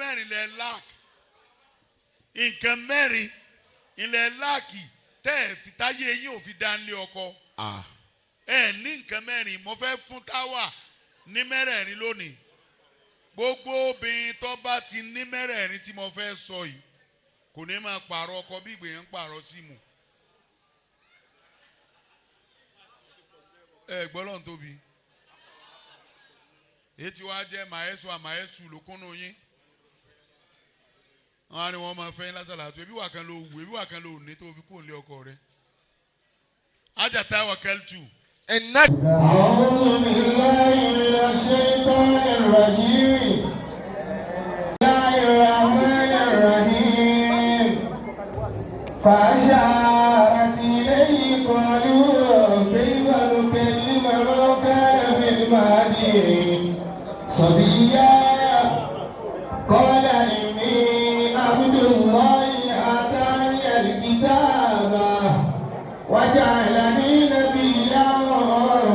mẹ́rin lẹ lack nǹkan mẹ́rin ilẹ̀ láàkì tẹ́ ẹ̀ fi táyé yín ò fi dá nílé ọkọ. ẹ ní nǹkan mẹ́rin mo fẹ́ fún táwà ní mẹ́rẹ̀ẹ̀rin lónìí gbogbo obìnrin tó bá ti ní mẹ́rẹ̀ẹ̀rin tí mo fẹ́ sọ yìí kò ní máa pààrọ̀ ọkọ bí ìgbìyànjú ń pààrọ̀ síìmù. ẹ gbọ́dọ̀ tóbi èyí tí wàá jẹ́ maestro lókùnrin yín wọ́n á ní wọ́n máa fẹ́ lásàlátù ebi wà kan ló wù ebi wà kan ló ní tó fi kó lé ọkọ rẹ̀ ajá Tawakaltu. أعوذ بالله من الشيطان الرجيم بسم الله الرحمن الرحيم فأشارت إليه قالوا كيف نكلم من كان في المهدي صبيا قال إني عبد الله آتاني الكتاب وجعلني نبيا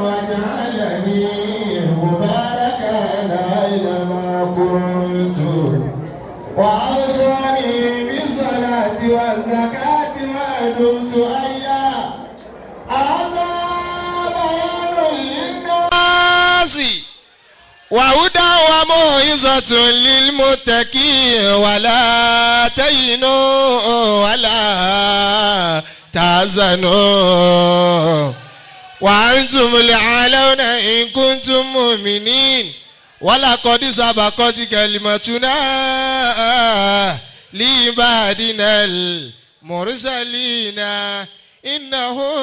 وجعلني مباركا أينما كنت وأوصاني بالصلاة والزكاة ما دمت حيا هذا بيان للناس وهدى وموعظة للمتقين ولا تهنوا ولا تحزنوا وأنتم الأعلون إن كنتم مؤمنين ولقد سبقت كلمتنا لعبادنا المرسلين إنهم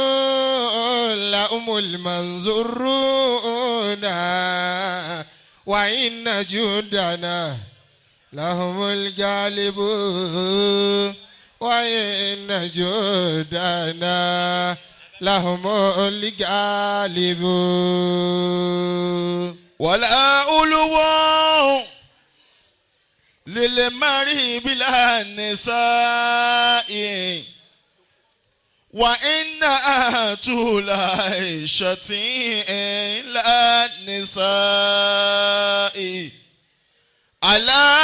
لهم المنصورون وإن جندنا لهم الغالبون وإن جندنا لهم الغالبون ولا أولو للمرء بلا نساء وإن طول عيشة لا نساء ألا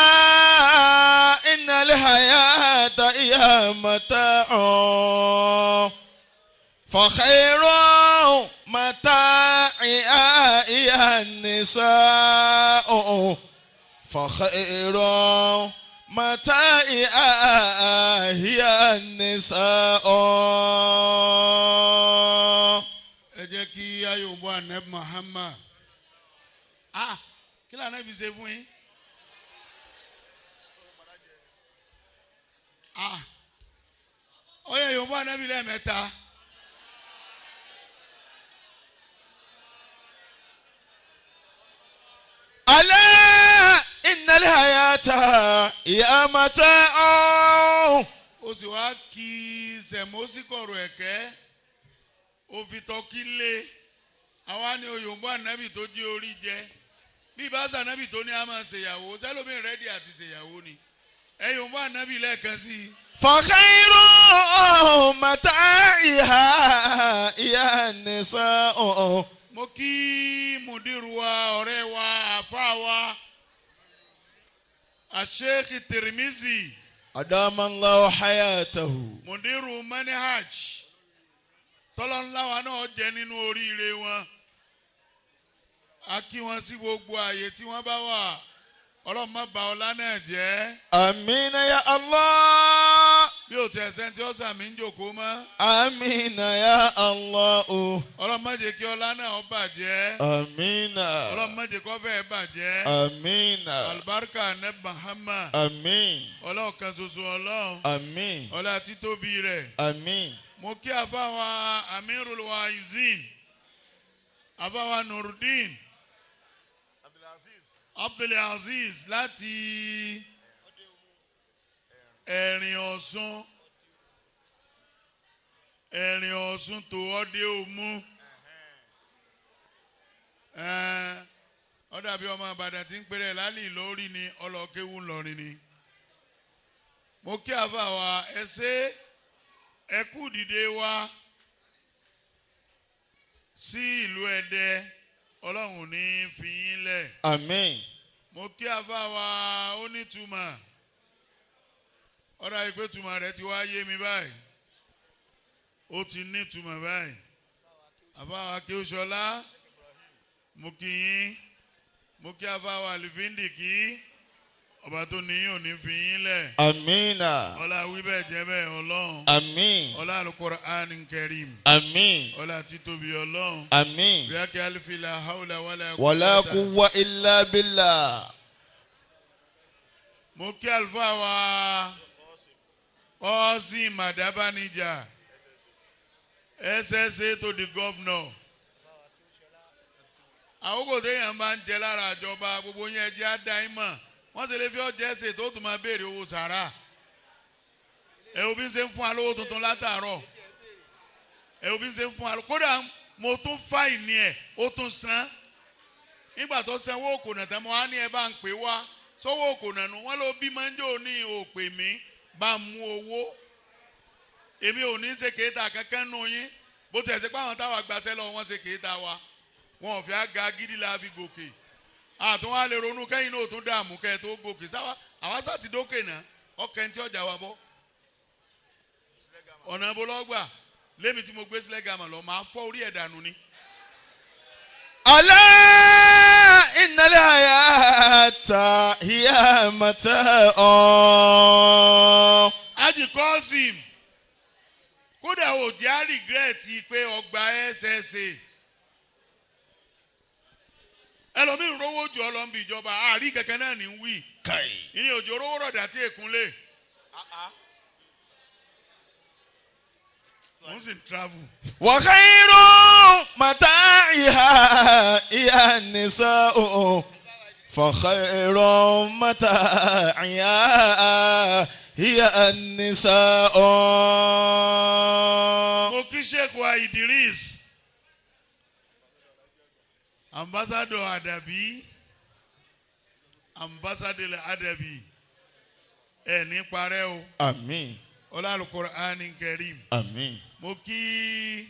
إن الحياة هي متاع فخير متاعها هي النساء فخير متاعها هي النساء. ẹ jẹ́ kí ayọ̀bọ̀ Ànábì Muhammad kí lànà ibi ṣe fún yín. ó yẹ ayọ̀bọ̀ Ànábì lẹ́ẹ̀mẹ́ta. ألا إن الحياة هي متاع. ó sì wá kí sẹ̀mọ́síkọ̀rọ̀ ẹ̀kẹ́ ó fi tọ́kí lé àwa ni oyòǹbó ànábì tó jí orí jẹ bí ìbáṣà ànábì tó ní a máa ṣèyàwó sẹ́lómi rẹ́dí àti ṣèyàwó ni ẹ̀yòǹbó ànábì lẹ́ẹ̀kan sí i. فخير متاعها هي النساء. mo kí mùdírù wa ọ̀rẹ́ wa àfa wa Sheikh Tirmizi أدام الله حياته. mùdírù manhaj tọ́lọ́nláwa náà jẹ́ nínú oríire wọn a kí wọn sí gbogbo ààyè tí wọ́n bá wà ọlọ́run má bà ọlá náà jẹ́. آمين يا الله. bí o tẹ̀ sẹ́ńtì ọ̀sà mi ń jòkó mọ́. آمين يا الله. ọlọ́run má jẹ́ kí ọlá náà ó bàjẹ́. آمين. ọlọ́run má jẹ́ kí ọfẹ́ bàjẹ́. آمين. alibarika neb Muhammad. آمين. ọlọ́run kan ṣoṣo ọlọ́run. آمين. ọlá títóbi rẹ̀. آمين. mo kí àfáwa Amirul Waizin àfáwa Nurudeen Abdullahi Aziz láti Ẹ̀rìn Ọ̀ṣun tó ọdẹ òmu ó dàbí ọmọ Ìbàdàn tí ń pèrè lálẹ́ lórí ni ọlọ́kéwù ńlọrin ni mo kí àfáwa ẹsẹ̀ ẹkú dìde wa sí ìlú Ẹdẹ ọlọ́run ní fi yín lẹ̀. Àmín. mo kí àfáà wa ó ní túmọ̀ ọ̀rọ̀ ìpè túmọ̀ rẹ̀ ti wá yé mi báyìí ó ti ní túmọ̀ báyìí àfáà wa kí ó ṣọlá mo kí yín mo kí àfáà wa àlìfíndì kí ọba tó níyìn ò ní fi yín lẹ̀. Amina. ọlá wíbẹ̀ jẹ́ bẹ́ẹ̀ ọlọ́run. Àmín. ọlá Al-Qur'an Karim. Àmín. ọlá títóbi ọlọ́run. Àmín. bí a kí alifi la hawla wala quwwa illa billah. mo kí àlùfáà wa Qasim Madabanija SSA to the governor. àwòkò téèyàn bá ń jẹ lára àjọba gbogbo yẹn jẹ́ àdáìmọ̀ wọ́n sì lè fi ọjà ẹsẹ̀ tó tún máa béèrè owó sàrà ẹ òbí ń ṣe ń fún wa lówó tuntun látàárọ̀ ẹ òbí ń ṣe ń fún wa kódà mo tún fáìní ẹ ó tún san nígbà tó sanwó òkònà tán mo wá ní ẹ bá ń pè wá sówó òkònà nu wọ́n ló bí mọ́njọ́ ní òpè mí bá mú owó èmi ò ní ṣe kéèta kankan nù yín bó tẹ̀ sí pé àwọn táwa gbaṣẹ́ lọ wọ́n ṣe kéèta wa wọn ò fi àga gidi la fi gòkè àtún wá lè ronú kẹ́yìn náà tún dààmú kẹ́ tó gòkè sáwà àwa sàti dókè náà ọkẹ́ tí ọjà wa bọ́ ọ̀nà ìbólọ́gbà lémi tí mo gbé sílẹ̀ gàmà lọ máa fọ́ orí ẹ̀ dànù ni. Alá innal hayata hiya mata'un. Ájì Qasim kódà ò jẹ́ á rìgírẹ́ẹ̀tì pé ọgbà SSA ẹlòmíì ń rówó jù ọ lọ ń bí ìjọba àárí kẹ̀kẹ́ náà ní wí ìní òjò rówó rọ̀dà tí èkúnlé wọ́n sì ń travel. Wa khayru mata'iha hiya nisa'u. Fa khayru mata'iha hiya nisa'u. mo kí Sheikh wa Idris ambassador Adabi ambassador Adabi ní parẹ́ o. Àmín. ọlá Al-Qur'an Karim. Àmín. mo kí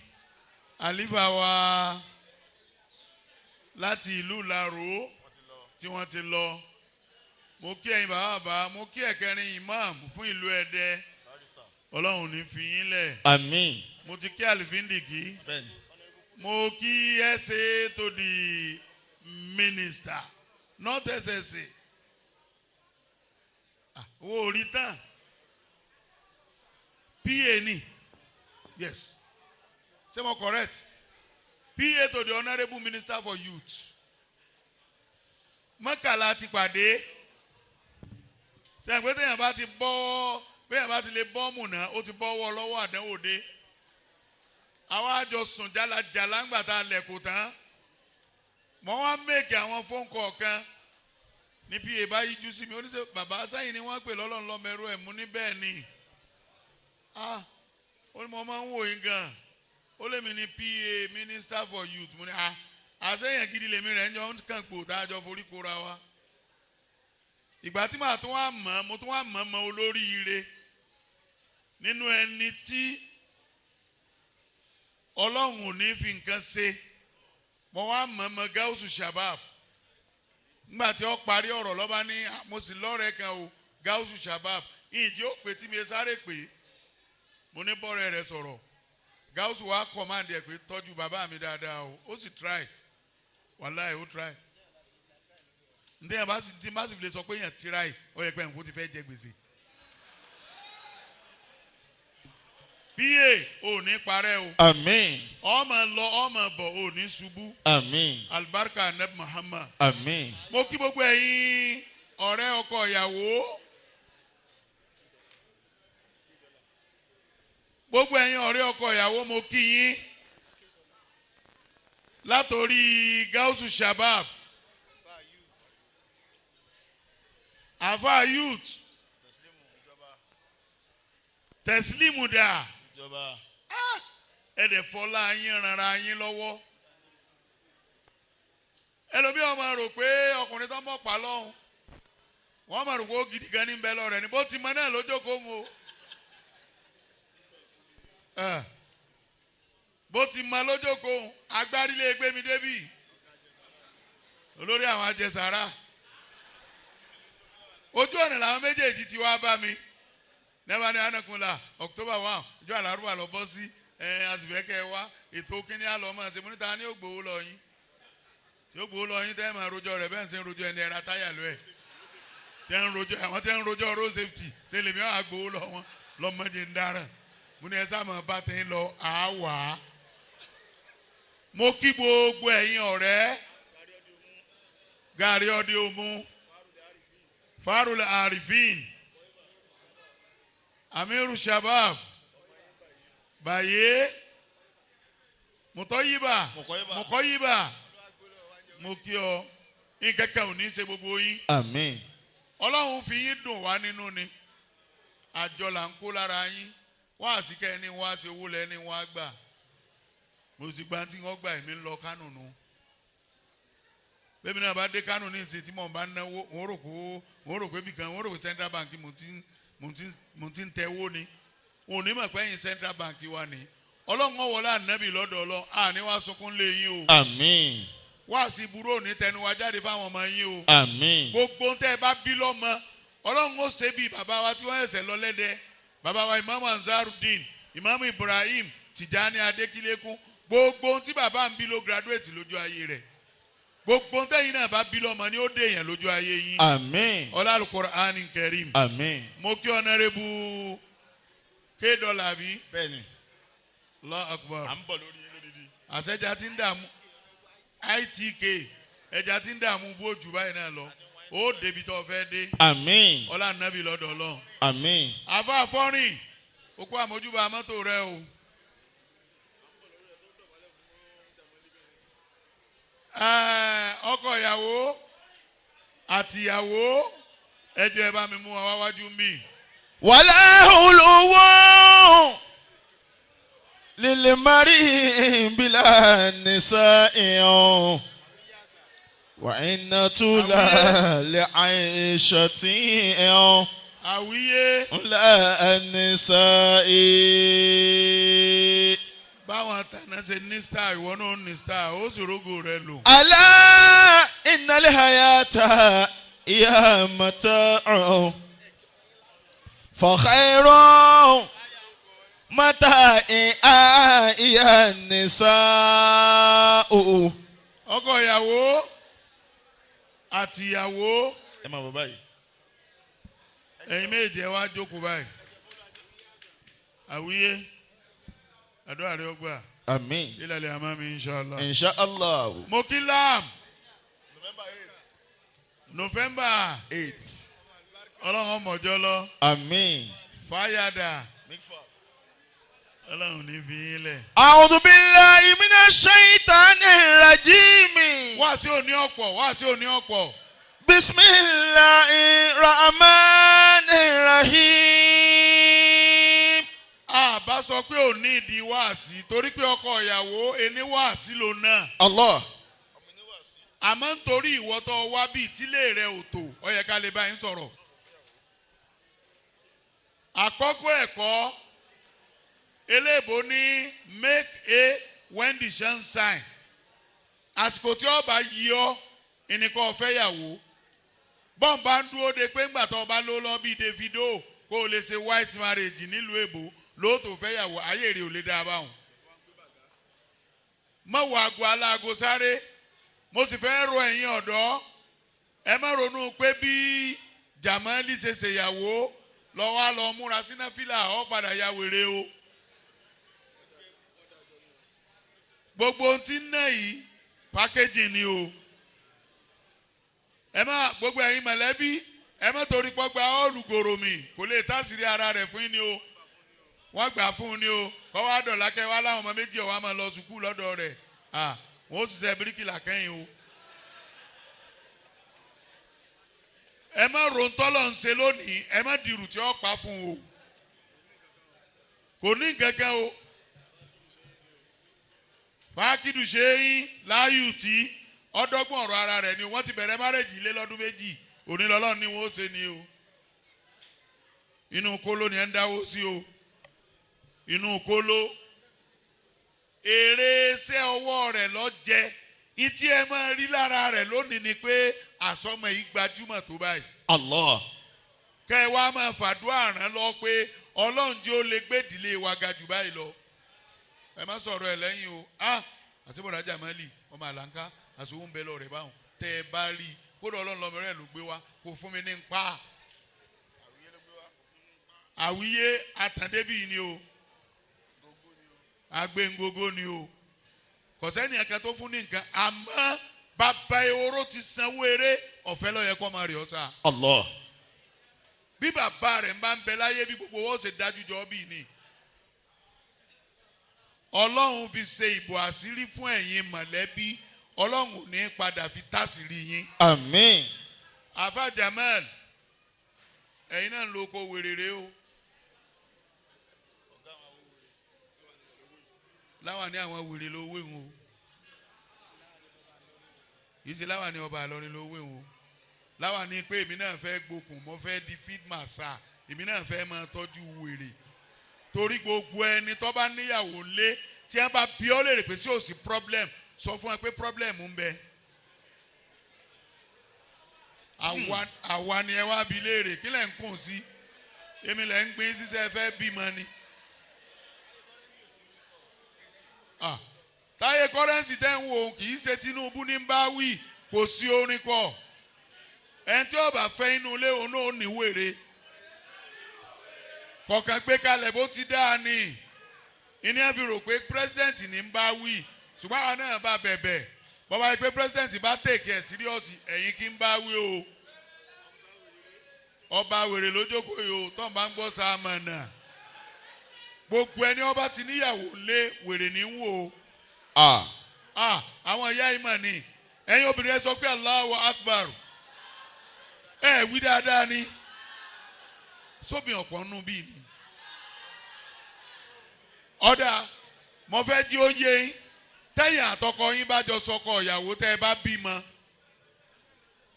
àlífà wa láti ìlú Ìlaró tí wọ́n ti lọ mo kí ẹ̀yin bàbá mo kí ẹ̀kẹrin imam fún ìlú Ẹdẹ ọlọ́run ní fi yín lẹ̀. Àmín. mo ti kí àlìfíndìkì mo kí SA to the minister not SSA owó orí tán PA ni yes ṣé mo correct PA to the honourable minister for youth mọ́kànlá ti pàdé sẹ́yìn pé téèyàn bá ti bọ́ béèyàn bá ti lè bọ́ mùnà ó ti bọ́wọ́ lọ́wọ́ àdánwò dé àwa àjọ sùn jálajàlá ńgbà tá a lẹ̀kùn tán mọ́ wá mẹ́kì àwọn fóònù kọ̀ọ̀kan ní PA bá yíjú sí mi oníṣẹ́ bàbá sẹ́yìn ni wọ́n pè lọ́lọ́runlọ́mọrú ẹ̀ mú ní bẹ́ẹ̀ ni ó ní mo máa ń wò yín gan ó lé mi ní PA minister for youth mo ní àṣeyàn gidi lèmi rẹ̀ ń jọ ń kàn pò tá a jọ forí kóra wa ìgbà tí màá tún wá mọ̀ mo tún wá mọ̀ olóríire nínú ẹni tí ọlọ́run ò ní fi nǹkan ṣe mo wá mọ̀ gáúsù shabab nígbà tí ó parí ọ̀rọ̀ lọ́ba ní mo sì lọ́rẹ̀ẹ́ kan o gáúsù shabab ìjì ó pè tí mi sáré pè mo ní bọ́ọ̀rẹ́ rẹ̀ sọ̀rọ̀ gáúsù wa command ẹ̀ pé tọ́jú bàbá mi dáadáa o ó sì try wàláì ó try ǹdẹ́ yẹn bá sì ti má sì lè sọ pé yẹn try ó yẹ pé nǹkó ti fẹ́ jẹ gbèsè. PA ò ní parẹ́ o. Àmín. ọmọ lọ ọmọ bọ̀ ò ní ṣubú. Àmín. Albarka Nab Muhammad. Àmín. mo kí gbogbo ẹ̀yin ọ̀rẹ́ ọkọ ìyàwó. gbogbo ẹ̀yin ọ̀rẹ́ ọkọ ìyàwó mo kí yín. látòrí gáúsù shabab. àfà youth. tẹ̀sílímù dà. ẹ̀dẹ̀ fọlá yín ranra yín lọ́wọ́ ẹlòmí ọmọ rò pé ọkùnrin tó mọ̀ pa lọ́hùn wọ́n mọ̀ rò pé ó gidi gan ní bẹ́ẹ̀ lọ́rẹ̀ ní bó ti mọ náà lójókòó mu bó ti mọ lójókòó agbárí lè gbé mi débì olórí àwọn ajẹsára ojú ọ̀nà làwọn méjèèjì ti wá bá mi nẹ́bàá ní anakunla October 1 ìjọ àlárúbà lọ bọ́ sí àsìbẹ́kẹ́ wa ètò kíní àlọ́ máa ṣe múnítà ní ògbówó lọ yín tí ó gbówó lọ yín tẹ́ ẹ̀ máa rojọ́ rẹ̀ bẹ́ẹ̀ ń ṣe ń rojọ́ ẹni ẹ̀ra táyà lọ ẹ̀ tẹ́ ń rojọ́ àwọn tẹ́ ń rojọ́ road safety tẹ́ lèmi àwọn àgbówó lọ wọn lọ́mọdé ń dáràn mo ní ẹ sáà máa bá tẹ́ ń lọ àwà mo kí gbogbo ẹ̀yin ọ̀rẹ́ gàrí ọdí omu Farul Arifin Amiru Shabab Baye Mutoyiba Mukoyiba mo kí ọ nǹkan kan ò ní ṣe gbogbo yín àmín Ọlọ́run fi yín dùn wá nínú ni àjọ là ń kó lára yín wọ́n àsìkẹ́ ẹni wọ́n á ṣe owó lẹ́ni wọ́n á gbà mo sì gba tí wọ́n gbà èmi ń lọ Kánò nù bẹ́ẹ̀ mi náà bá dé Kánò ní ìsìn tí mo bá náwó wọ́n rò pé bìkan wọ́n rò pé Central Bank mo ti ń tẹ owó ni òun ní mọ̀ pé ẹ̀yin Central Bank wa ni Ọlọ́run ọ̀wọ́lá ànábì lọ́dọ̀ Ọlọ́run àní wá sunkún lé yín o àmín wá sí burú òní tẹnu wa jáde fáwọn ọmọ yín o àmín gbogbo tẹ́ ẹ bá bí lọ́mọ Ọlọ́run ó ṣe bí bàbá wa tí wọ́n ẹ̀sẹ̀ lọ lẹ́dẹ̀ bàbá wa Imam Ansarudeen Imam Ibrahim Tijani Adékílékún gbogbo tí bàbá ń bí ló graduate lójú ayé rẹ̀ gbogbo tẹ́yìn náà bá bí lọ́mọ ni ó dé èèyàn lójú ayé yín àmín ọlá Al-Qur'an Karim àmín mo kí Honorable K-Dollar bí bẹ́ẹ̀ni Allahu Akbar à ń bọ̀ lórí lódìdí àṣẹjà tí ń dààmú ITK ẹja tí ń dààmú bójú báyìí náà lọ ó débi tó fẹ́ dé àmín ọlá nàbì lọ́dọ̀ Ọlọ́run àmín àfa fọ́rìn okú àmójúbà mọ́tò rẹ o ọkọ ìyàwó àtìyàwó ẹjọ ẹ bá mi mú wa wájú mi. wàlá olówó lílẹ̀ mari bílà nìsa ìhàn wà iná túlà lè àìṣà tí ìhàn àwíyé. ńlá nìsa ìhàn. báwọn àtàná ṣe ní star ìwọ náà ní star ó sì rógò rẹ lò. alá innal hayata ya mata'u fa khayrun mata'i ya nisa'u. ọkọ ìyàwó àtìyàwó ẹ máa bọ̀ báyìí. ẹ̀yin méje wá jókòó báyìí. àwíyé àdúrà rẹ ọgbà. àmín. ilẹ̀ àmàmì inshallah. inshallah. mo kí lam. November 8. ọlọ́run ọmọjọ́ lọ. àmín. fàyàdà. ọlọ́run ní fi yín lẹ̀. a'udhu billahi minash shaitanir rajim. wá sí òní ọ̀pọ̀ wá sí òní ọ̀pọ̀. bismillahir rahmanir rahim. àbá sọ pé ò ní ìdí wáàsí torí pé ọkọ ìyàwó ẹni wáàsí ló náà. Allah. àmọ́ nítorí ìwọ tó wá bí ìtílé rẹ ò tó ó yẹ ká lè bá yín sọ̀rọ̀. àkọ́kọ́ ẹ̀kọ́ eléèbó ní make a when the sun shine. àsìkò tí ọba yí ọ ẹnìkan ọ̀fẹ́ yàwó bọ́ǹbà ń dúró de pé ńgbà tó ọba ló lọ bí Davido kó o lè ṣe white marriage nílùú èbó lóòótọ́ fẹ́ yàwó ayé rẹ̀ ò lè dá a báwọn. mọ̀wọ́ àgọ́ aláàgọ́ sáré mo sì fẹ́ rọ ẹ̀yin ọ̀dọ́ ẹ má ronú pé bí Jamaldeen ṣe ṣèyàwó lọ́wọ́ á lọ múra sínáfìlà ó padà ya wèrè o. gbogbo ohun tí ń ná yìí pákéjì ni o. ẹ má gbogbo ẹ̀yin mọ̀lẹ́bí ẹ má torí pọ́gbà olùgòròmì kò lè tásìrí ara rẹ̀ fún yín ni o. wọ́n gbà fún un ni o kọ́ wá dọ̀là kẹ́ wá láwọn ọmọ méjì ọ̀wá máa lọ sùkúù lọ́dọ̀ rẹ̀ wọ́n ó ṣiṣẹ́ bíríkìlà kẹ́yìn o. ẹ má rontọ́lọ̀ ń ṣe lónìí ẹ má dirù tí ó pa fún o. kò ní kankan o. fàákìdù ṣe é yín láàyù tí ọdọ́gbọ̀n ọ̀rọ̀ ara rẹ̀ ni wọ́n ti bẹ̀rẹ̀ márẹ́jì lé lọ́dún méjì onílọ́lọ́ ni wọ́n ó ṣe ni o. inú kóló ni ẹ ń dáwó sí o. inú kóló èrè iṣẹ́ ọwọ́ rẹ̀ lọ jẹ́ ìtí ẹ máa rí lára rẹ̀ lónìí ni pé àsọmọ yìí gbajúmọ̀ tó báyìí. Allah. kẹ́ ẹ wá máa fàdúrà ràn lọ pé Ọlọ́run jẹ́ ó lè gbé ìdílé wa ga jù báyìí lọ. Ẹ má sọ̀rọ̀ ẹ̀ lẹ́yìn o. Àti bọ̀dá Jamali ọmọ àlànká àsòwò ń bẹ lọ rẹ̀ báwọn tẹ́ ẹ bá rí kódà Olorunlomere ló gbé wa kò fún mi ní npa. Àwíyé àtàndébì ni o. Agbẹ́ngogo ni o. Kò sẹ́ni ẹ̀ka tó fún ní nǹkan àmọ́ bàbá ehoro ti sanwó eré ọ̀fẹ́ ló yẹ kó máa rí ọ̀sà. Allah. Bí bàbá rẹ̀ ń bá ń bẹ láyé bí gbogbo wọn ṣe dájú jọ bí ni. Ọlọ́run fi ṣe ìbò àṣírí fún ẹ̀yin mọ̀lẹ́bí. Ọlọ́run ò ní padà fi tásìrí yín. Àmín. Àfà Jamal ẹ̀yin náà ló kó wèrèrè o. Láwa ní àwọn wèrè ló wé wọn o. Yìí ṣe láwa ní ọba Ìlọrin ló wé wọn o. Láwa ní pé èmi náà fẹ́ gbókùn mo fẹ́ di feed massa èmi náà fẹ́ máa tọ́jú wèrè. Torí gbogbo ẹni tó bá níyàwó lé tí wọ́n bá bí ọ́ lè rè pé sí ò sí problem sọ fún ẹ pé problem ń bẹ. Àwa ni ẹ wá bi léèrè kí lẹ̀ ń kùn sí èmi lẹ̀ ń gbé sísẹ́ fẹ́ bímọ ni. Táyé kọ́rẹ́ǹsì tẹ́ ń wò kì í ṣe Tinubu ní bá wí kò sí orin kọ. Ẹni tí ó bá fẹ́ inú ilé òun náà ní wèrè. Kọ̀ọ̀kan gbé kalẹ̀ bó ti dáa ni. Ìní ẹ fi rò pé president ní bá wí ṣùgbọ́n àwọn náà bá bẹ̀bẹ̀. Bọ́bá yìí pé president bá take ẹ̀ serious ẹ̀yin kí ń bá wí o. Ọba wèrè lójókòó yìí o tó ń bá ń gbọ́ sáàmọ̀nà. Gbogbo ẹni ọba ti níyàwó lé wèrè ní wò ó. Àwọn ìyá ìmọ̀ ni ẹ̀yin obìnrin ẹ sọ pé Allahu Akbar. Wí dáadáa ni. Sóbì ọ̀pọ̀ nù bí ni. Ọ̀dà mo fẹ́ jí ó yé yín tẹ́yìn àtọkọ yín bá jọ sọkọ ìyàwó tẹ́ ẹ bá bímọ.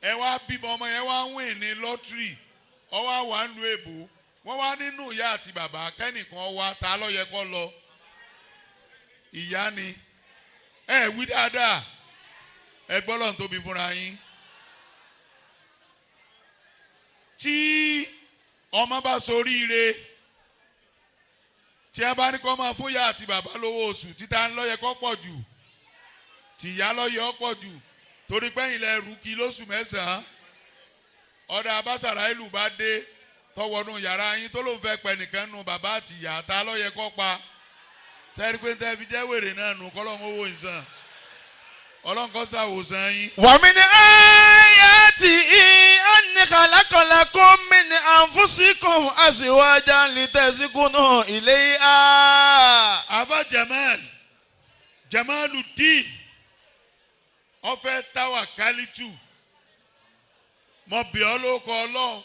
Ẹ wá bímọ ọmọ yẹn wá wìn ní lọ́tírì ọwọ́ àwa ń lu èbó wọ́n wá nínú ìyá àti bàbá kẹ́nìkan wá ta ló yẹ kó lọ. Ìyá ni. Wí dáadáa ẹ gbọ́ lọ́n tóbi fúnra yín. Tí ọmọ bá soríire tí ẹ bá ní kó máa fún ìyá àti bàbá lówó oṣù títa ń lọ́yẹ kó pọ̀ jù tìyá lọ́yẹ ó pọ̀ jù torí pẹ́yìn lẹ rú kí lóṣù mẹ́sàn-án. Ọ̀dà abásàrà ìlú bá dé tọwọ́nù yàrá yín tó ló ń fẹ́ pẹ́ nìkan nù bàbá àti ìyá ta lọ́yẹ kó pa. Sẹ́rí pé tẹ́ fi jẹ́ wèrè náà nù kọ́lọ́n owó ìsàn Ọlọ́run kó ṣàwòsàn yín. Wa min ayatihi anna khalaqa lakum min anfusikum azwajan litaskunu ilayha. Àbá Jamaldeen ó fẹ́ Tawakaltu mo bẹ̀ ọ́ lóko Ọlọ́run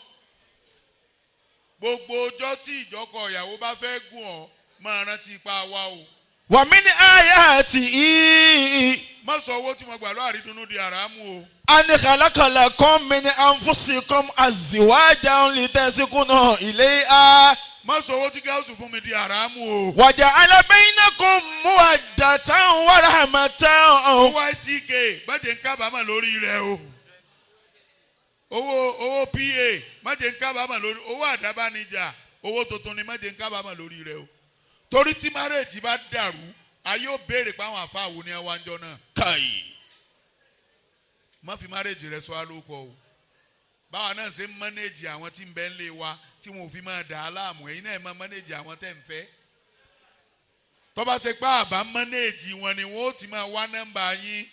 gbogbo ọjọ́ tí ìjọkọ ìyàwó bá fẹ́ gùn ọ́ máa rántí ipa wa o. Wa min ayatihi. Má sọ owó tí mo gbà lọ́ àrídùnnú di àràmù o. Anna khalaqa lakum min anfusikum azwajan litaskunu ilayha. Má sọ owó tí gáàsù fún mi di àràmù o. Wa ja'ala bainakum mawaddatan wa rahmatan. Owó ITK má jẹ́ ń kábàámọ̀ lórí rẹ̀ o. Owó PA má jẹ́ ń kábàámọ̀ lórí owó àdábánijà owó tuntun ni má jẹ́ ń kábàámọ̀ lórí rẹ̀ o. Torí tí márèèjì bá dàrú ayé ó béèrè pé àwọn àfáà wo ni ẹ wá ń jọ náà. Káyì. Má fi márèèjì rẹ sọ alóko o. Báwa náà ṣe ń mánéèjì àwọn tí ń bẹ ń lé wa tí wọn ò fi máa dà á láàmú ẹ̀yin náà máa mánéèjì àwọn tẹ́ ń fẹ́. Tó bá ṣe pé àbá mánéèjì wọn ni wọn ó ti máa wá nọ́mbà yín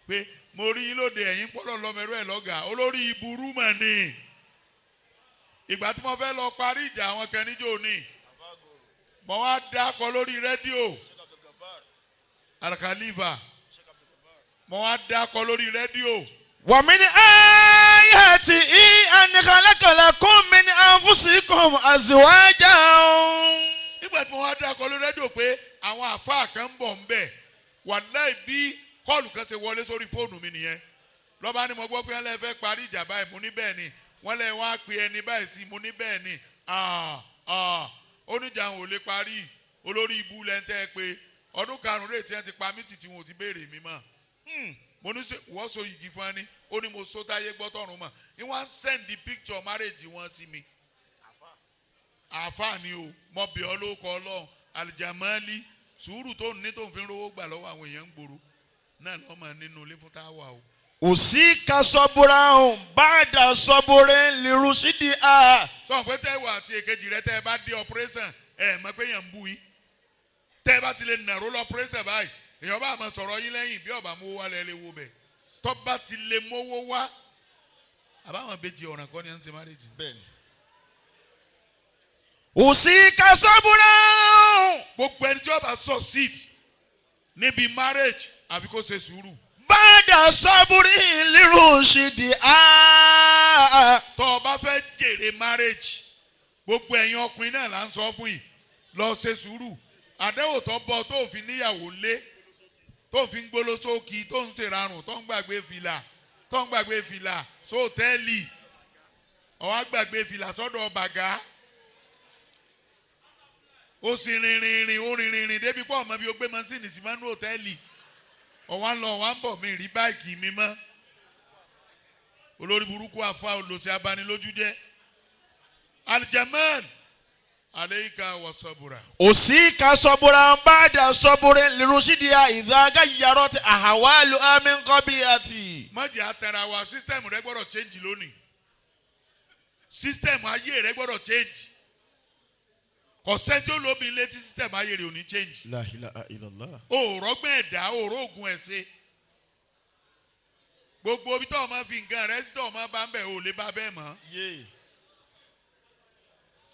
pé mo rí yín lóde ẹ̀yin pọ́lọ̀ lọ́mẹrú ẹ̀ lọ́gàá olórí ìburú mọ̀ ni. Ìgbà tí mo fẹ́ lọ parí ìjà àwọn kan níjó ni mo wá dákọ lórí rédíò Al-Khalifa mo wá dákọ lórí rédíò. Wa min ayatihi anna khalaqa lakum min anfusikum azwajan. Nígbà tí mo wá dákọ lórí rédíò pé àwọn àfáà kan ń bọ̀ ń bẹ̀ wàláì bí kọ́ọ̀lù kan ṣe wọlé sórí fóònù mi nìyẹn lọ́ba ni mo gbọ́ pé wọ́n lè fẹ́ parí ìjà báyìí mo ní bẹ́ẹ̀ ni wọ́n lè wá pe ẹni báyìí sí mo ní bẹ́ẹ̀ ni oníjà ò lè parí olórí ibú lẹ́ńtẹ́ pé ọdún karùn-ún rèé tí wọ́n ti pa mí títí wọn ò ti béèrè mi mọ́ mo ní wọ́n so igi fún ẹni ó ní mo so táyé gbọ́ tọ̀run mọ́ ni wọ́n send the picture marriage wọn sí mi àfààní o mo bẹ̀ ọ́ lóko Ọlọ́run aljamali sùúrù tó ní tó ń fi rówó gbà lọ́wọ́ àwọn èèyàn ń gbòòrò náà lọ́mọ nínú ilé fún táwa o. Usika sobura bada sobure lirushidi a. sọ pé tẹ́wọ̀ àti èkejì rẹ tẹ́ ẹ bá dé operation ẹ mọ̀ pé yẹn ń bú yín tẹ́ ẹ bá ti lè nàró lọ operation báyìí èèyàn bá máa sọ̀rọ̀ yín lẹ́yìn bí ọba mowó wá lẹ́lẹ́ wo bẹ̀ tọ́ bá ti lè mowó wá àbáwọn bèjì ọ̀ràn kọ́ ni ẹ̀ ń ṣe marriage. bẹ́ẹ̀ni. Usika sobura. gbogbo ẹni tí ó bá succeed níbi marriage àbí kó ṣe sùúrù. Bada soburi lirushidi a. tọ́ ọ bá fẹ́ jèrè marriage gbogbo ẹ̀yin ọkùnrin náà là ń sọ fún yìí lọ ṣe sùúrù àdéhùn tó bọ tó fi níyàwó lé tó fi ń gbóló sókì tó ń ṣèrànù tó ń gbàgbé fìlà sóòtẹ́ẹ̀lì ọ̀wá gbàgbé fìlà sọ́dọ̀ bàgá ó sì rìnrìn débi pọ̀ ọmọ bí o gbé mọ́sìnì sí mọ́nú hòtẹ́ẹ̀lì ọ̀wá ń lọ ọ̀wá ń bọ̀ mí rí báìkì mi mọ́ olórí burúkú àfa olòṣì abanilójú jẹ́ aljamal aleika wa sabura. Usika sobura bada sobure lirushidia idhaga yarot ahawalu amin qabiyati. májì àtẹ̀ra wa sísítẹ̀mù rẹ gbọ́dọ̀ change lónìí sísítẹ̀mù ayé rẹ gbọ́dọ̀ change kò sẹ́ńtì olóbìnrin létí sísítẹ̀mù ayé rẹ ò ní change. La ilaha illallah. òòrọ́gbọ́n ẹ̀dá òòrọ́gùn ẹ̀sẹ̀ gbogbo ibi tó o máa fi nǹkan rẹ sí tó o máa bá ń bẹ̀ ò lè bá bẹ́ẹ̀ mọ́.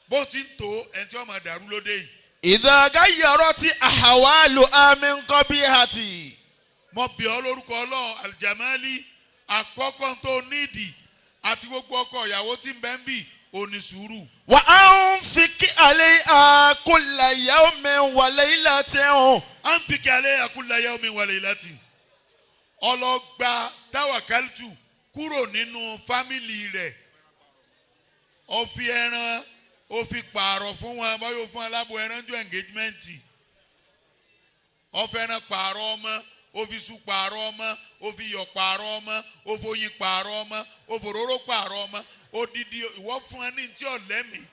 bó ti ń tó ẹni tí wọ́n máa dàrú lóde yìí. Idhaga yarot ahawalu amin qabiyati. mo bẹ̀ ọ́ lórúkọ Ọlọ́run aljamali àkọ́kọ́ tó nídìí àti gbogbo ọkọ ìyàwó tí ń bẹ ń bì òní sùúrù. Wa anfiki alayha kulla yawmin wa laylatin. anfiki alayha kulla yawmin wa laylatin. ọlọ́gba Tawakaltu kúrò nínú fámìlì rẹ̀ ó fi ẹran ó fi pààrọ̀ fún wọn báyọ̀ fún alábò ẹran jọ engagement ó fẹ́ràn pààrọ̀ ọmọ ó fi sùn pààrọ̀ ọmọ ó fi yọ̀ pààrọ̀ ọmọ ó foyin pààrọ̀ ọmọ ó fòróró pààrọ̀ ọmọ odidi ìwọ fún ọ ní tí ọ lẹ́mìí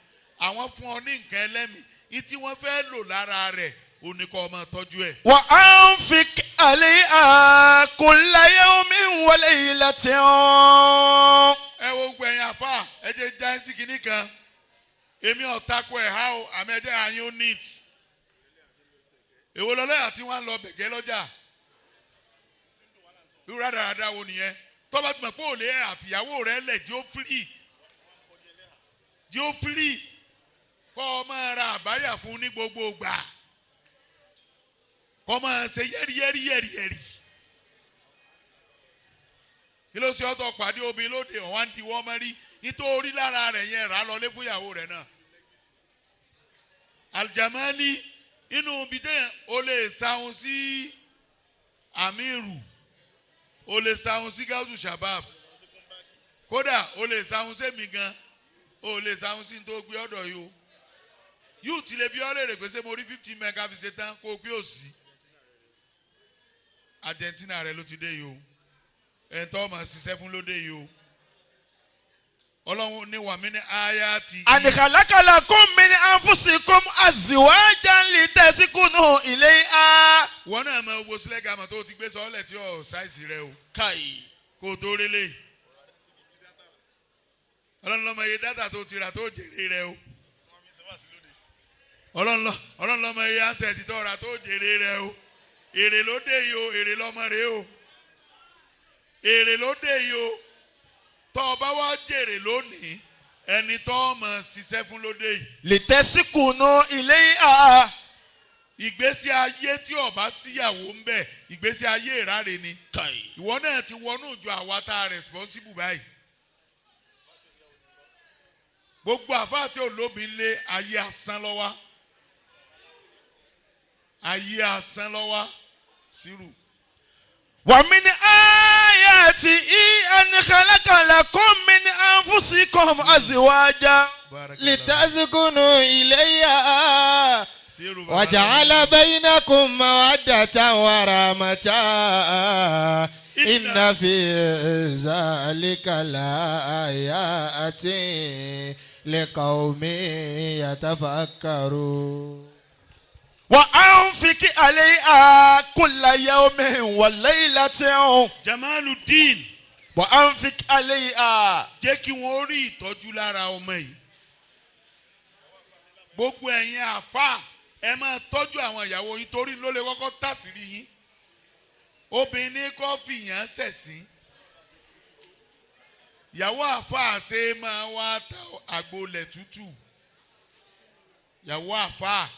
àwọn fún ọ ní nǹkan ẹlẹ́mìí ìtí wọ́n fẹ́ lò lára rẹ̀ òní kọ́ ọmọ tọ́jú ẹ̀. Wa anfik alayha kulla yawmin wa laylatin. ẹ wo gbẹ̀yìn àfà ẹ jẹ́ jáìsì kìíní kan èmi ọ̀tako ẹ̀ há o àmì ẹ̀jẹ̀ àyín ó neat èwo lọ́lọ́yà tí wọ́n á lọ bẹ̀gẹ́ lọ́jà irú rádaràda wo nìyẹn tọ́ba tí mo pé òlé àfìyàwó rẹ lẹ̀ jí ó fírì kọ́ ọ máa ra àbáyà fún ní gbogbo gbà kọ́ máa ṣe yẹ́rì kí ló ṣe ọ́tọ̀ pàdé obìnrin lóde ọ̀wá ń diwọ́ mọ́ rí nítorí lára rẹ̀ yẹn rà lọlé fún ìyàwó rẹ̀ náà aljamali inú bìtẹ́ o lè sáhun sí amiru o lè sáhun sí gáúsù shabab kódà o lè sáhun sẹ́mi gan o lè sáhun sí tó gbé ọ̀dọ̀ yìí o yóò ti lè bí ọ́ lè rè pé ṣé mo rí 50 mega fi ṣe tán kó o gbé òsì Argentina rẹ ló ti dé yìí o ẹ̀ńtọ́ ọmọ ṣiṣẹ́ fún lóde yìí o Ọlọ́run ní wà mí ní ayati. Ànìkàlákàlà kún mi ní anfusikum azwajan litaskunu ilayha. Wọ́n náà máa wo sílẹ̀ gàmà tó ti gbé sọ́ọ́lẹ̀ tí ọ̀ ṣáìsì rẹ o. Káyì. Kó o tó rélé. Ọlọ́run lọ́mọ iye dátà tó ti rà tó jèrè rẹ o. Ọlọ́run lọ́mọ iye ansẹ̀tì tó rà tó jèrè rẹ o. Èrè ló dé yìí o, èrè lọ́mọ rẹ o. Èrè ló dé yìí o. Tọ́ ọ bá wá jèrè lónìí ẹni tọ́ ọmọ ṣiṣẹ́ fún lóde yìí. Litaskunu ilayha. Ìgbésí ayé tí ọba síyàwó ń bẹ ìgbésí ayé ìráre ni. Ìwọ náà ti wọnú ìjọ àwa tá a responsible báyìí. Gbogbo àfáà tí olóbi ń lé ayé asán lọ́wọ́. Ayé asán lọ́wọ́ sírù. Wa min ayatihi an khalaqa lakum min anfusikum azwajan litaskunu ilayha wa ja'ala bainakum mawaddatan wa rahmatan inna fi zalika la ayatin لقوم يتفكرون وأنفق عليها كل يوم وليلة. Jamaldeen. وأنفق عليها. Jẹ́ kí wọ́n rí ìtọ́jú lára ọmọ yìí. Gbogbo ẹ̀yin àfáà ẹ máa tọ́jú àwọn ìyàwó yín torí ló lè kọ́kọ́ tàṣírí yín. Obìnrin kọ́ fìyàn ṣẹ̀sín. Ìyàwó àfáà ṣe máa wá ta àgbolẹ̀ tútù. Ìyàwó àfáà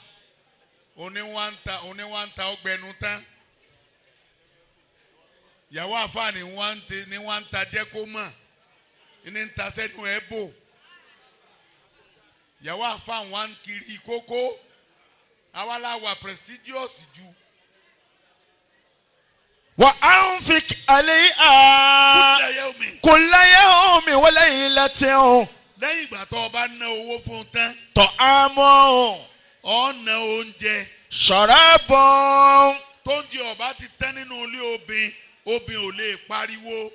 oní wá ń ta ọgbẹnu tán. Ìyàwó àfáà ni wọ́n ń ta jẹ́ kó mọ̀. Ní ń ta sẹ́nu ẹ̀ bò. Ìyàwó àfáà wọ́n ń kiri kókó. Àwa la wà prestigious jù. وأنفق عليها كل يوم وليلة. Lẹ́yìn ìgbà tó o bá ná owó fún un tán. طعام. Ó ná oúnjẹ. شراب. Tóúnjẹ ọba ti tán nínú ilé obìnrin ò lè pariwo.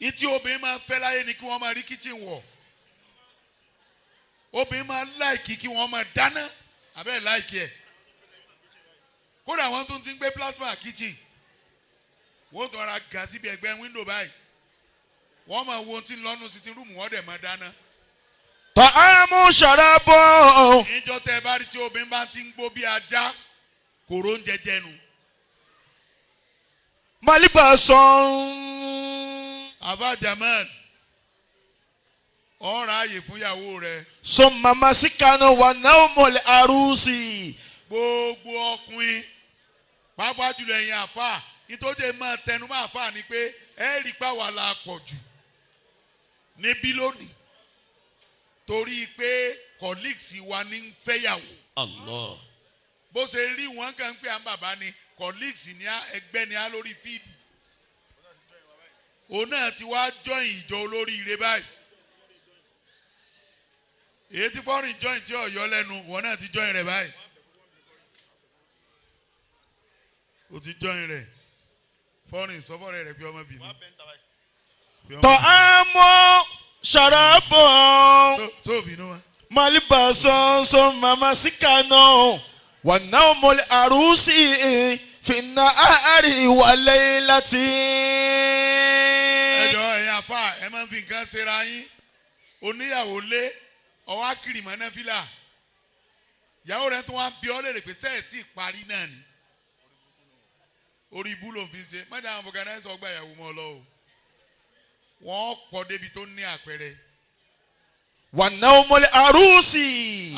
Ìtí obìnrin máa fẹ́ láyé ni kí wọ́n máa rí kíchìn wọ̀. Obìnrin máa láìkì kí wọ́n máa dáná. Àbẹ́ láìkì ẹ̀. Kódà wọ́n tún ti ń gbé plasma kitchen. Wọ́n tún ara gà síbi ẹgbẹ́ window báyìí. Wọ́n máa wo ohun tí ń lọ́nu sitting room wọ́n dẹ̀ máa dáná. طعام شراب. Níjọ́ tẹ́ bá rí tí obìnrin bá ti ń gbó bí ajá kòró ń jẹjẹ nu. ملبس. Àbá Jamal ọ̀rọ̀ ààyè fún ìyàwó rẹ̀. ثم مسكن ونوم العروس. Gbogbo ọkùnrin pàápàá jùlọ ẹ̀yin àfáà nítorí máa tẹnu máa fà ní pé ẹ rí pàwọ́ la pọ̀ jù níbí lónìí torí pé colleagues wa ní ń fẹ́yàwó. Allah. Bó ṣe rí wọn kàn ń pè án bàbá ni colleagues ní ẹgbẹ́ ni á lórí fíìdì. Òun náà ti wá join ìjọ olóríire báyìí. Èyí tí foreign join tí ọ̀yọ́ lẹ́nu wọn náà ti join rẹ̀ báyìí. O ti join rẹ̀ foreign sọ́fọ́rẹ́ rẹ̀ pé ọmọ bìnrin. طعام شراب. So bínú wa. ملبس ثم مسكن ونوم العروس في النهار والليلة. Ẹjọ́ ẹ̀yin àfáà ẹ máa ń fi nǹkan ṣera yín. Oníyàwó lé ọwọ́ akiri mọ́ náà fílà. Ìyàwó rẹ̀ tún wá ń bí ọ́ lè rè pé sẹ́ẹ̀ tí ì parí náà ni. Orí ibú ló ń fi ṣe mọ́jà àwọn fọkànáìsì ọgbà ìyàwó mọ́ lọ o. Wọ́n pọ̀ débi tó ní àpẹẹrẹ. ونوم العروس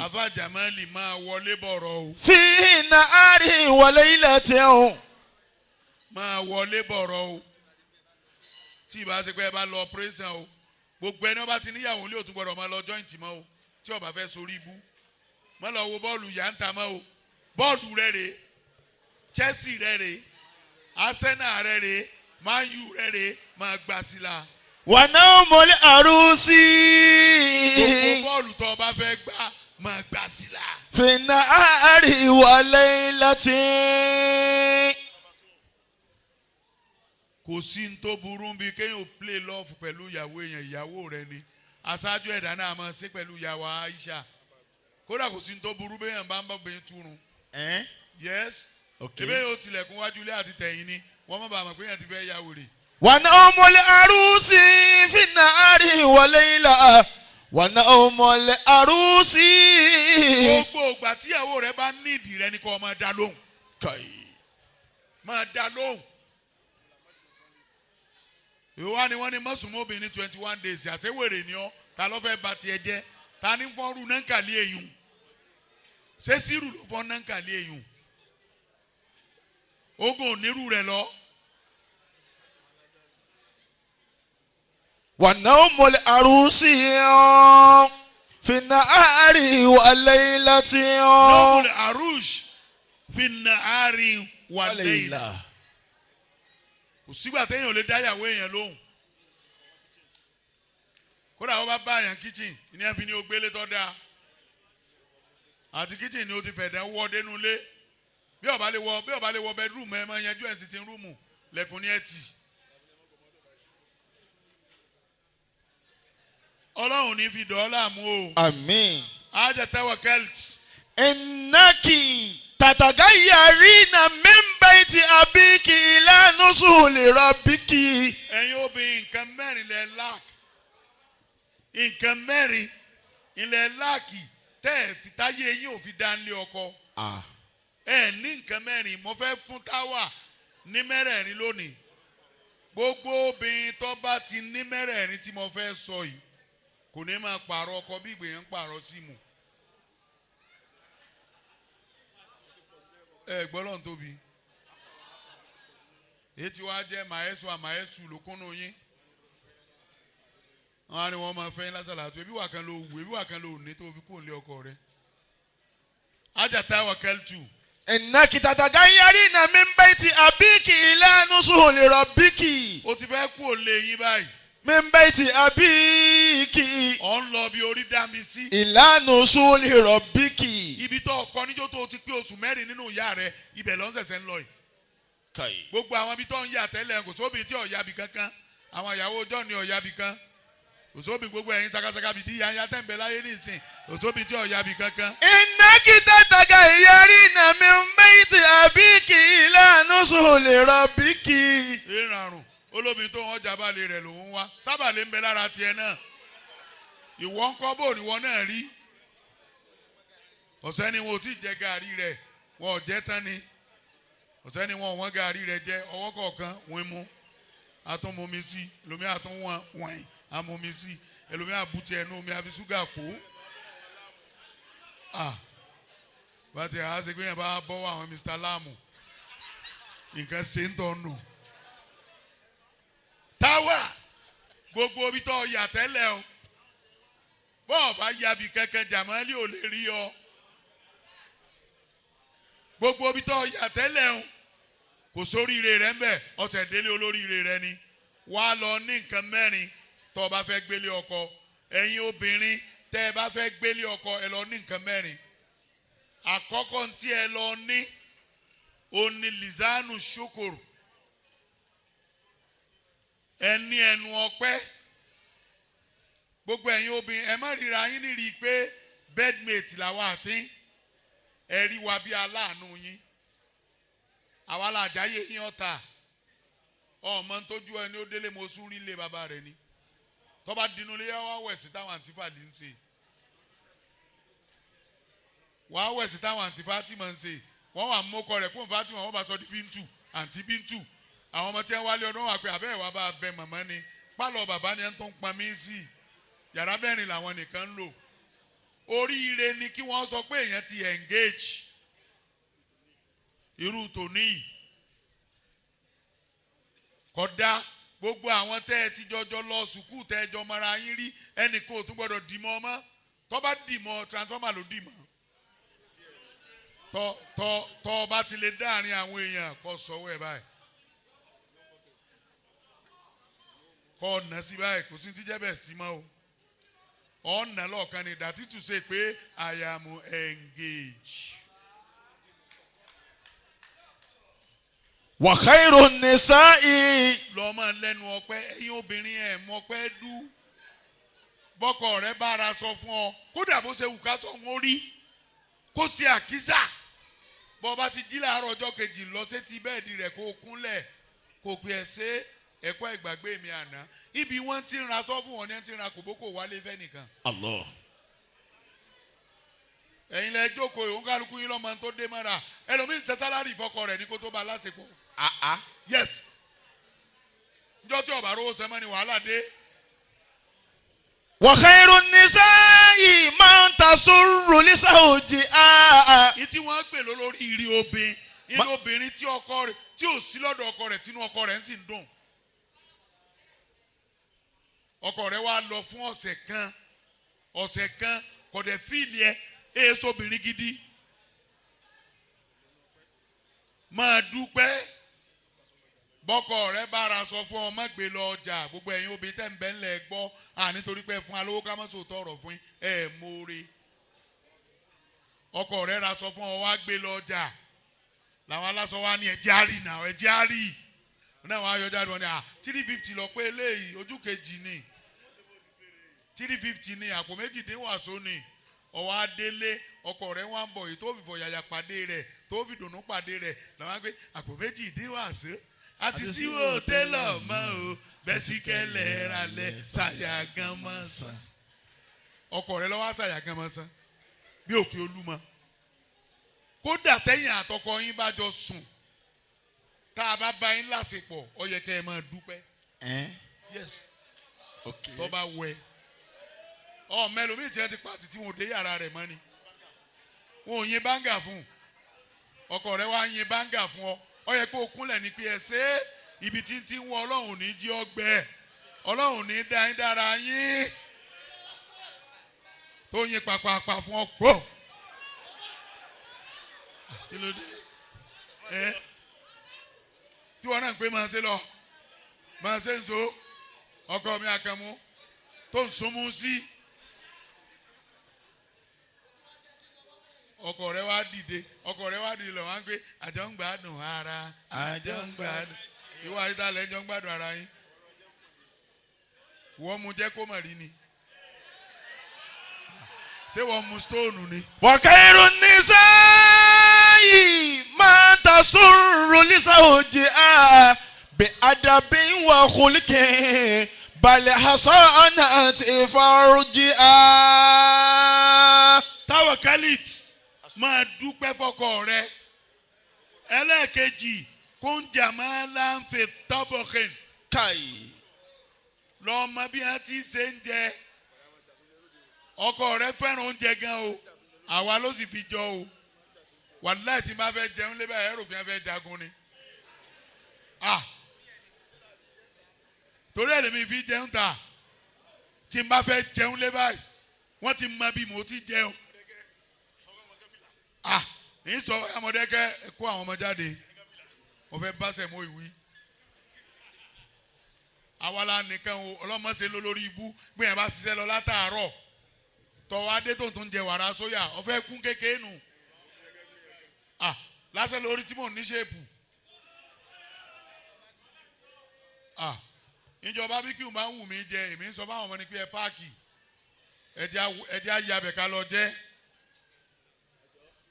Àfáà Jamali máa wọlé bọ̀rọ̀ o. في النهار والليلة. Máa wọlé bọ̀rọ̀ o. Tí ìbá ṣe pé ẹ bá lọ operation o. Gbogbo ẹni ọba ti níyàwó ilé òtún gbọdọ̀ máa lọ joint mọ́ o. Tí ọba fẹ́ sórí ibú. Má lọ wo bọ́ọ̀lù yàǹtà mọ́ o. Bọ́ọ̀lù rẹ̀ rè. Chelsea rẹ̀ rè. Arsenal rẹ̀ rè. Man U rẹ̀ rè. Máa gbà sí la. ونوم العروس Gbogbo bọ́ọ̀lù tó o bá fẹ́ gbá máa gbà sí la. في النهار والليلة. Kò sí ní tó burú bí kéèyàn play love pẹ̀lú ìyàwó èèyàn ìyàwó rẹ ni. Aṣáájú ẹ̀dá náà máa ṣe pẹ̀lú ìyàwó Aisha. Kódà kò sí ní tó burú béèyàn bá ń bá obìnrin túrun. Yes. Okay. Ebe yóò tilẹ̀kùn wájú ilé àti tẹ̀yìn ni. Wọ́n má bàa mọ̀ pé èèyàn ti fẹ́ yàwó rè. ونوم العروس في النهار والليلة. ونوم العروس. Gbogbo ìgbà tíyàwó rẹ bá nídìí rẹ ni kó máa dá lóhùn. Máa dá lóhùn. Ìwà ni wọ́n ní mọ́sùmọ́bìnrin 21 days àṣewèrè ni ọ́ ta ló fẹ́ ba tiẹ̀ jẹ́ ta ní fọ́nrú nánkàlí èyùn ṣé sírù ló fọ́n nánkàlí èyùn ogun onírú rẹ̀ lọ. ونوم العروس في النهار والليلة. نوم العروس في النهار والليلة. Kò sígbà téèyàn ò lè dáyàwó èèyàn lóhùn. Kódà wọ́n bá bá àyàn kitchen ní ẹ̀fín ní ogbélé tó dáa. Àti kitchen ni ó ti fẹ̀dẹ̀ wọ́ dénú lé. Bí ó bá lè wọ bedroom ẹ máa yanjú ẹ̀ sitting room lẹ̀kùn ní ẹ̀tì. Ọlọ́run ní fi dọ́là mú o. Àmín. Ajá Tawakaltu. Innaki tatagayyarina min bayti abiki ila nusuli rabbiki. Ẹ̀yin obìnrin nǹkan mẹ́rin lẹ láàkì. Nǹkan mẹ́rin ilẹ̀ láàkì tẹ́ ẹ̀ fi táyé yín ò fi dá nílé ọkọ. Ẹ ní nǹkan mẹ́rin mo fẹ́ fún táwà ní mẹ́rẹ̀ẹ̀rin lónìí. Gbogbo obìnrin tó bá ti ní mẹ́rẹ̀ẹ̀rin tí mo fẹ́ sọ yìí kò ní máa pààrọ̀ ọkọ bí ìgbéyàn ń pààrọ̀ síìmù. Ẹ gbọ́dọ̀ ń tóbi. Èyí tí wàá jẹ́ maestro lókùnrin yín. Wọ́n á ní wọ́n máa fẹ́ yín lásàlátù. Ebi wà kan ló wù, ebi wà kan ló ní tó fi kó nílé ọkọ rẹ̀. Ajá Tawakaltu. Innaki tatagayyarina min bayti abiki ila nusuli rabbiki. O ti fẹ́ kú òlé yín báyìí. Min bayti abiki. Ọ̀ ń lọ bí orí dá mi sí. Ila nusuli rabbiki. Ibi tó ọkọ níjó tó ti pé oṣù mẹ́rin nínú ìyá rẹ̀ ibẹ̀ ló ń ṣẹ̀ṣẹ̀ ń lọ yìí. Gbogbo àwọn ibi tó ń yà tẹ́lẹ̀ kò sóbì tí ọ̀yà bì kankan. Àwọn ìyàwó ọjọ́ ni ọ̀yà bì kan. Kò sóbì gbogbo ẹ̀yin sakasaka bì tí yanya tẹ̀m̀bẹ̀ láyé nísìn. Kò sóbì tí ọ̀yà bì kankan. Innaki tatagayyarina min bayti abiki ila nusuli rabbiki. Ìràrùn olómi tó wọ́n jábàlẹ̀ rẹ̀ lòún wá. Sábàlẹ̀ ń bẹ lára tiẹ̀ náà. Ìwọ ń kọ́ bò ní wọn náà rí. Ọ̀sẹ́ ni wọn ò tí ì jẹ gàrí rẹ̀. Wọn ò jẹ́ tán ni. Ọ̀sẹ́ ni wọn ò wọ́n gàrí rẹ̀ jẹ ọwọ́ kọ̀ọ̀kan wọ́n mú. Atún mú mi sí. Ẹlòmí àtún wọ̀nyí. Amú mi sí. Ẹlòmí àbútí ẹnu omi àfi ṣúgà kó. Bàtí àá ṣe pé yẹn bá bọ́wọ́ àwọn Mr. Lamu. Nǹkan ṣe ń tọ́ nù. Táwà gbogbo ibi tó yà tẹ́lẹ̀ o. Bọ́ọ̀ bá yàbí kankan Jamaldeen ò lè rí ọ. Gbogbo ibi tó yà tẹ́lẹ̀ o. Kò sóríire rẹ̀ ń bẹ̀ ọ̀sẹ̀ délé olóríire rẹ̀ ni. Wá lọ ní nǹkan mẹ́rin tó bá fẹ́ gbélé ọkọ. Ẹ̀yin obìnrin tẹ́ ẹ bá fẹ́ gbélé ọkọ ẹ lọ ní nǹkan mẹ́rin. Àkọ́kọ́ tí ẹ lọ ní òní lizanu shukuru. Ẹ ní ẹnu ọpẹ́. Gbogbo ẹ̀yin obìnrin ẹ má ríra yín nírìí pé bedmate làwa àti ẹ rí wa bí aláàánú yín. Àwa làjáyé yín ọ̀tá. Ọmọ ń tójú ẹni ó délé mo sún nílé bàbá rẹ̀ ni. Tó bá dinú lé wá wẹ̀sì táwọn àǹtífà lè ń ṣe. Wá wẹ̀sì táwọn àǹtífà tí mà ń ṣe. Wọ́n wà mọ́kọ rẹ̀ kó n Fatima wọ́n bá sọ di Bíntù àǹtí Bíntù. Àwọn ọmọ tí wọ́n wálé ọdún wà pé àbẹ́ ìwà bá bẹ màmá ni. Pálọ̀ bàbá ni ẹni tó ń pa mí sí. Yàrá mẹ́rin làwọn nìkan ń lò. Oríire ni kí wọ́n sọ pé èèyàn ti engage. Irú tòní yìí. Kódà gbogbo àwọn tẹ́ ẹ ti jọjọ lọ sùkúù tẹ́ ẹ jọ mara yín rí ẹnì kò tún gbọ́dọ̀ dìmọ̀ ọmọ. Tó bá dìmọ̀ transformer ló dìmọ̀. Tọ́ bá ti lè dáàrin àwọn èèyàn kọ́ sọ́wọ́ ẹ̀ báyìí. Kọ́ ọ̀nà sí báyìí kò sí ti jẹ́ bẹ́ẹ̀ sí mọ́ o. Ọ̀nà lọ́ọ̀kan ni that is to say pé I am engaged. Wa khairun nisa'i. Lọ́mọ lẹ́nu ọpẹ́ ẹ̀yin obìnrin ẹ̀ mọ́pẹ́ dú. Bọ́kọ rẹ bá ara sọ fún ọ kódà bó ṣe wù ká sọ wọn rí kó ṣe àkísà. Bọ́ bá ti jí láàárọ̀ ọjọ́ kejì lọ sétí bẹ́ẹ̀dì rẹ̀ kó kúnlẹ̀ kó pe ẹ̀ ṣe ẹ̀kọ́ ìgbàgbé mi àná. Ibi wọ́n ti ń ra sọ fún wọn ní ẹ̀ ti ń ra kòbókò wálé fẹ́ nìkan. Allah. Ẹ̀yin lẹ jókòó ìhun kálukú yín lọ́mọ tó dé mọ́ra. Ẹlòmíì ń ṣe sálárì ìfọkọ rẹ̀ ní kó tó bá lásìkò. Yes. Njọ́ tí ọ̀bà rówó sẹ́mọ́ ni wàhálà dé. Wa khairun nisa'i man tasurru li zawjiha. Ìtí wọ́n gbè lórí ìrì obìnrin. Ìrì obìnrin tí ọkọ rẹ̀ tí ò sí lọ́dọ̀ ọkọ rẹ̀ tínú ọkọ rẹ̀ ń sì ń dùn. Ọkọ rẹ̀ wá lọ fún ọ̀sẹ̀ kan kò dẹ̀ fíìlì ẹ̀ èso obìnrin gidi. Máa dúpẹ́. Bọ́kọ rẹ̀ bára sọ fún ọ má gbé lọ ọjà gbogbo ẹ̀yin obìnrin tẹ́ ń bẹ́ ńlẹ̀ gbọ́ nítorí pé fún alówó ká má sòótọ́ ọ̀rọ̀ fún ẹ̀ mọ́ọ́rẹ́. Ọkọ rẹ̀ ra sọ fún ọ wá gbé lọ ọjà làwọn aláṣọ wa ní ẹ̀jẹ̀ àárì náà ẹ̀jẹ̀ àárì náà wọ́n á yọjá lọ ní 350 lọ pé eléyìí ojú kejì ni 350 ní àpò méjì dín wàsó ni ọwọ́ adélé ọkọ rẹ̀ wá ń bọ̀ yìí tó fi fọ̀yàyà pàdé rẹ̀ tó fi dùnnú pàdé rẹ̀ làwọn gbé àpò méjì dín wàsó àti síwò télọ̀ mọ́ o bẹ́síkẹ́lẹ̀ ralẹ̀ ṣàyàgán mọ́ sàn ọkọ rẹ̀ lọ́wọ́ ṣàyàgán mọ́ sàn bí òkè olúmọ kódà tẹ́yìn àtọkọ yín bá jọ sùn tá a bá bá yín láṣepọ̀ ó yẹ kẹ́ ẹ máa dúpẹ́. Yes. Okay. Tó bá wẹ mẹlòmíì tí ẹ ti pàtì tí wọn ò dé yàrá rẹ̀ mọ́ ni wọn ò yin báńgà fún ọkọ rẹ̀ wá yin báńgà fún ọ ó yẹ kó o kúnlẹ̀ ní pé ẹ ṣe ibi tí ń ti ń wọ ọlọ́run ní jí ọgbẹ́ ọlọ́run ní dá yín dára yín tó yin pàpàpà fún ọ pọ̀ kí ló dé tí wọn náà ń pè máa ṣe lọ máa ṣe ń so ọkọ mi Àkànmú tó ń súnmú sí ọkọ rẹ̀ wá dìde lọ wá ń gbé àjọ ń gbádùn ara àjọ ń gbádùn ìwà àyíká lẹ́jọ́ ń gbádùn ara yín wọ́n mu jẹ́ kó mọ̀ rí ni ṣé wọ́n mu stóònù ni. wàkàírù nísàáyì máa ta sùúrù lísàójì á bẹ àdàbí wà kúlíkẹ́ balẹ̀ hasan àti farujì á. Tawakaltu máa dúpẹ́ fọkọ rẹ ẹlẹ́ẹ̀kejì kúnjà máa láǹfẹ̀ tọ́bọ̀kìn káyì lọ́mọ bí wọ́n ti ṣe ń jẹ ọkọ rẹ fẹ́ràn oúnjẹ gan o àwa ló sì fi jọ o wàláhì tí máa fẹ́ jẹun lébà ẹ̀rọ bí wọ́n fẹ́ jagun ni torí ẹ̀ lèmi fi jẹun ta tí n bá fẹ́ jẹun lébà wọ́n ti mọ bí mo ti jẹun ní sọ ọmọdékẹ́ kó àwọn ọmọ jáde mo fẹ́ bá sẹ̀mó ìwí awala nìkan o ọlọ́mọṣẹ́ ló lórí ibú bí yẹn bá ṣiṣẹ́ lọ látàárọ̀ tọ́wọ́ adé tó ń jẹ wàrà sóyà ọ̀fẹ́ kún kékeré nù lásán lórí tí mò ń ní ṣéèpù ìjọba bíkì máa ń wù mí jẹ èmi ń sọ fáwọn ọmọ ní pé ẹ páàkì ẹjẹ ayé abẹ̀ká lọ jẹ́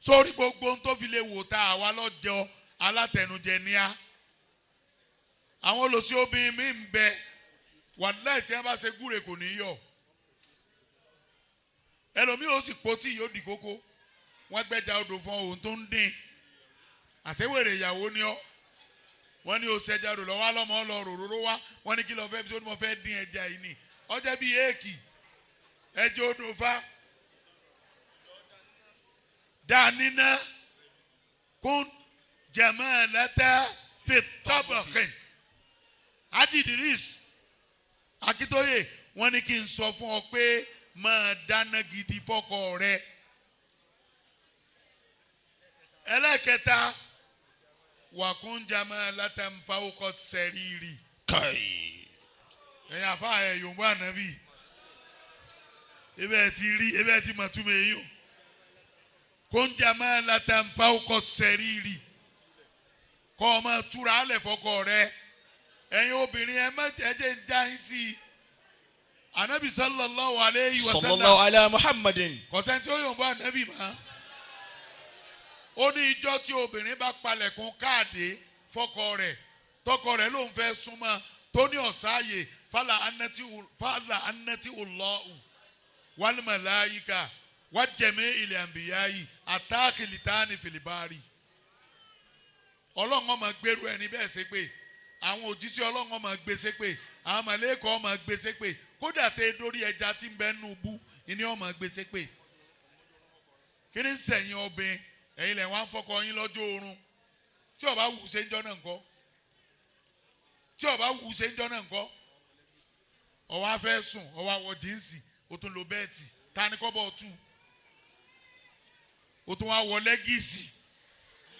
sórí gbogbo ohun tó fi lè wò tá àwa lọ́jọ́ alátẹnujẹ níà àwọn olùsí obìnrin mi ń bẹ wàláhì tí wọ́n bá ṣe gúre kò ní yọ ẹlòmíì ó sì po tí yóò di kókó wọ́n gbẹ́ja odò fún ohun tó ń dín àṣewèrè ìyàwó ni ọ́ wọ́n ní oṣù ẹja odò lọ́wọ́ lọ́mọ lọ ròróró wá wọ́n ní kí lọ́ọ́ fẹ́ fi tó ní mo fẹ́ dín ẹja yìí ni ọjọ́ bíi éèkì ẹja odò fa dánínà kún jamalata fi tọ́bọ̀kìn Haji Idris Akitoye wọ́n ní kí n sọ fún ọ pé máa dáná gidi fọ́kọ rẹ ẹlẹ́kẹta wàkún jamalata nfawokọ sẹ́rìrì káyì ẹ̀yin àfa ẹ̀ yòówù ànábì ebe ti rí ebe ti mọ̀túmọ̀ èyí o kún jamalata nfawokọ sẹ́rìrì kọ́ ọ máa túra alẹ̀ fọ́kọ rẹ ẹ̀yin obìnrin ẹ má jẹ́ ń já yín sí i anabi sallallahu alayhi wa sallam sallallahu ala muhammadin kọ̀sẹ́ntì ó yòǹbó anabi mọ́ ó ní ìjọ tí obìnrin bá palẹ̀kùn káàdé fọ́kọ rẹ̀ tọkọ rẹ̀ ló ń fẹ́ súnmọ́ tó ní ọ̀sáàyè fàlà anati Allahu wal malaika wa jami'il anbiya'i àtàkìlìtánì fìlìbárì ọlọ́run máa gbèrú ẹni bẹ́ẹ̀ ṣe pé àwọn òjíṣẹ́ ọlọ́run máa gbé ṣe pé àwọn màlẹ́kọ̀ máa gbé ṣe pé kódà tẹ dórí ẹja tí ń bẹ nù bú ìní ọmọ gbé ṣe pé kí ni sẹ̀yìn ọbẹ̀ ẹ̀yin lẹ̀ wọ́n á fọkọ yín lọ́jọ́ oorun tí ó bá wù ṣe ń jọ́ náà ńkọ́ tí ó bá wù ṣe ń jọ́ náà ńkọ́ ó wá fẹ́ sùn ó wá wọ jíǹsì ó tún lo bẹ́ẹ̀tì ta ni kọ́bọ̀ tù ó tún wá wọ lẹ́gìsì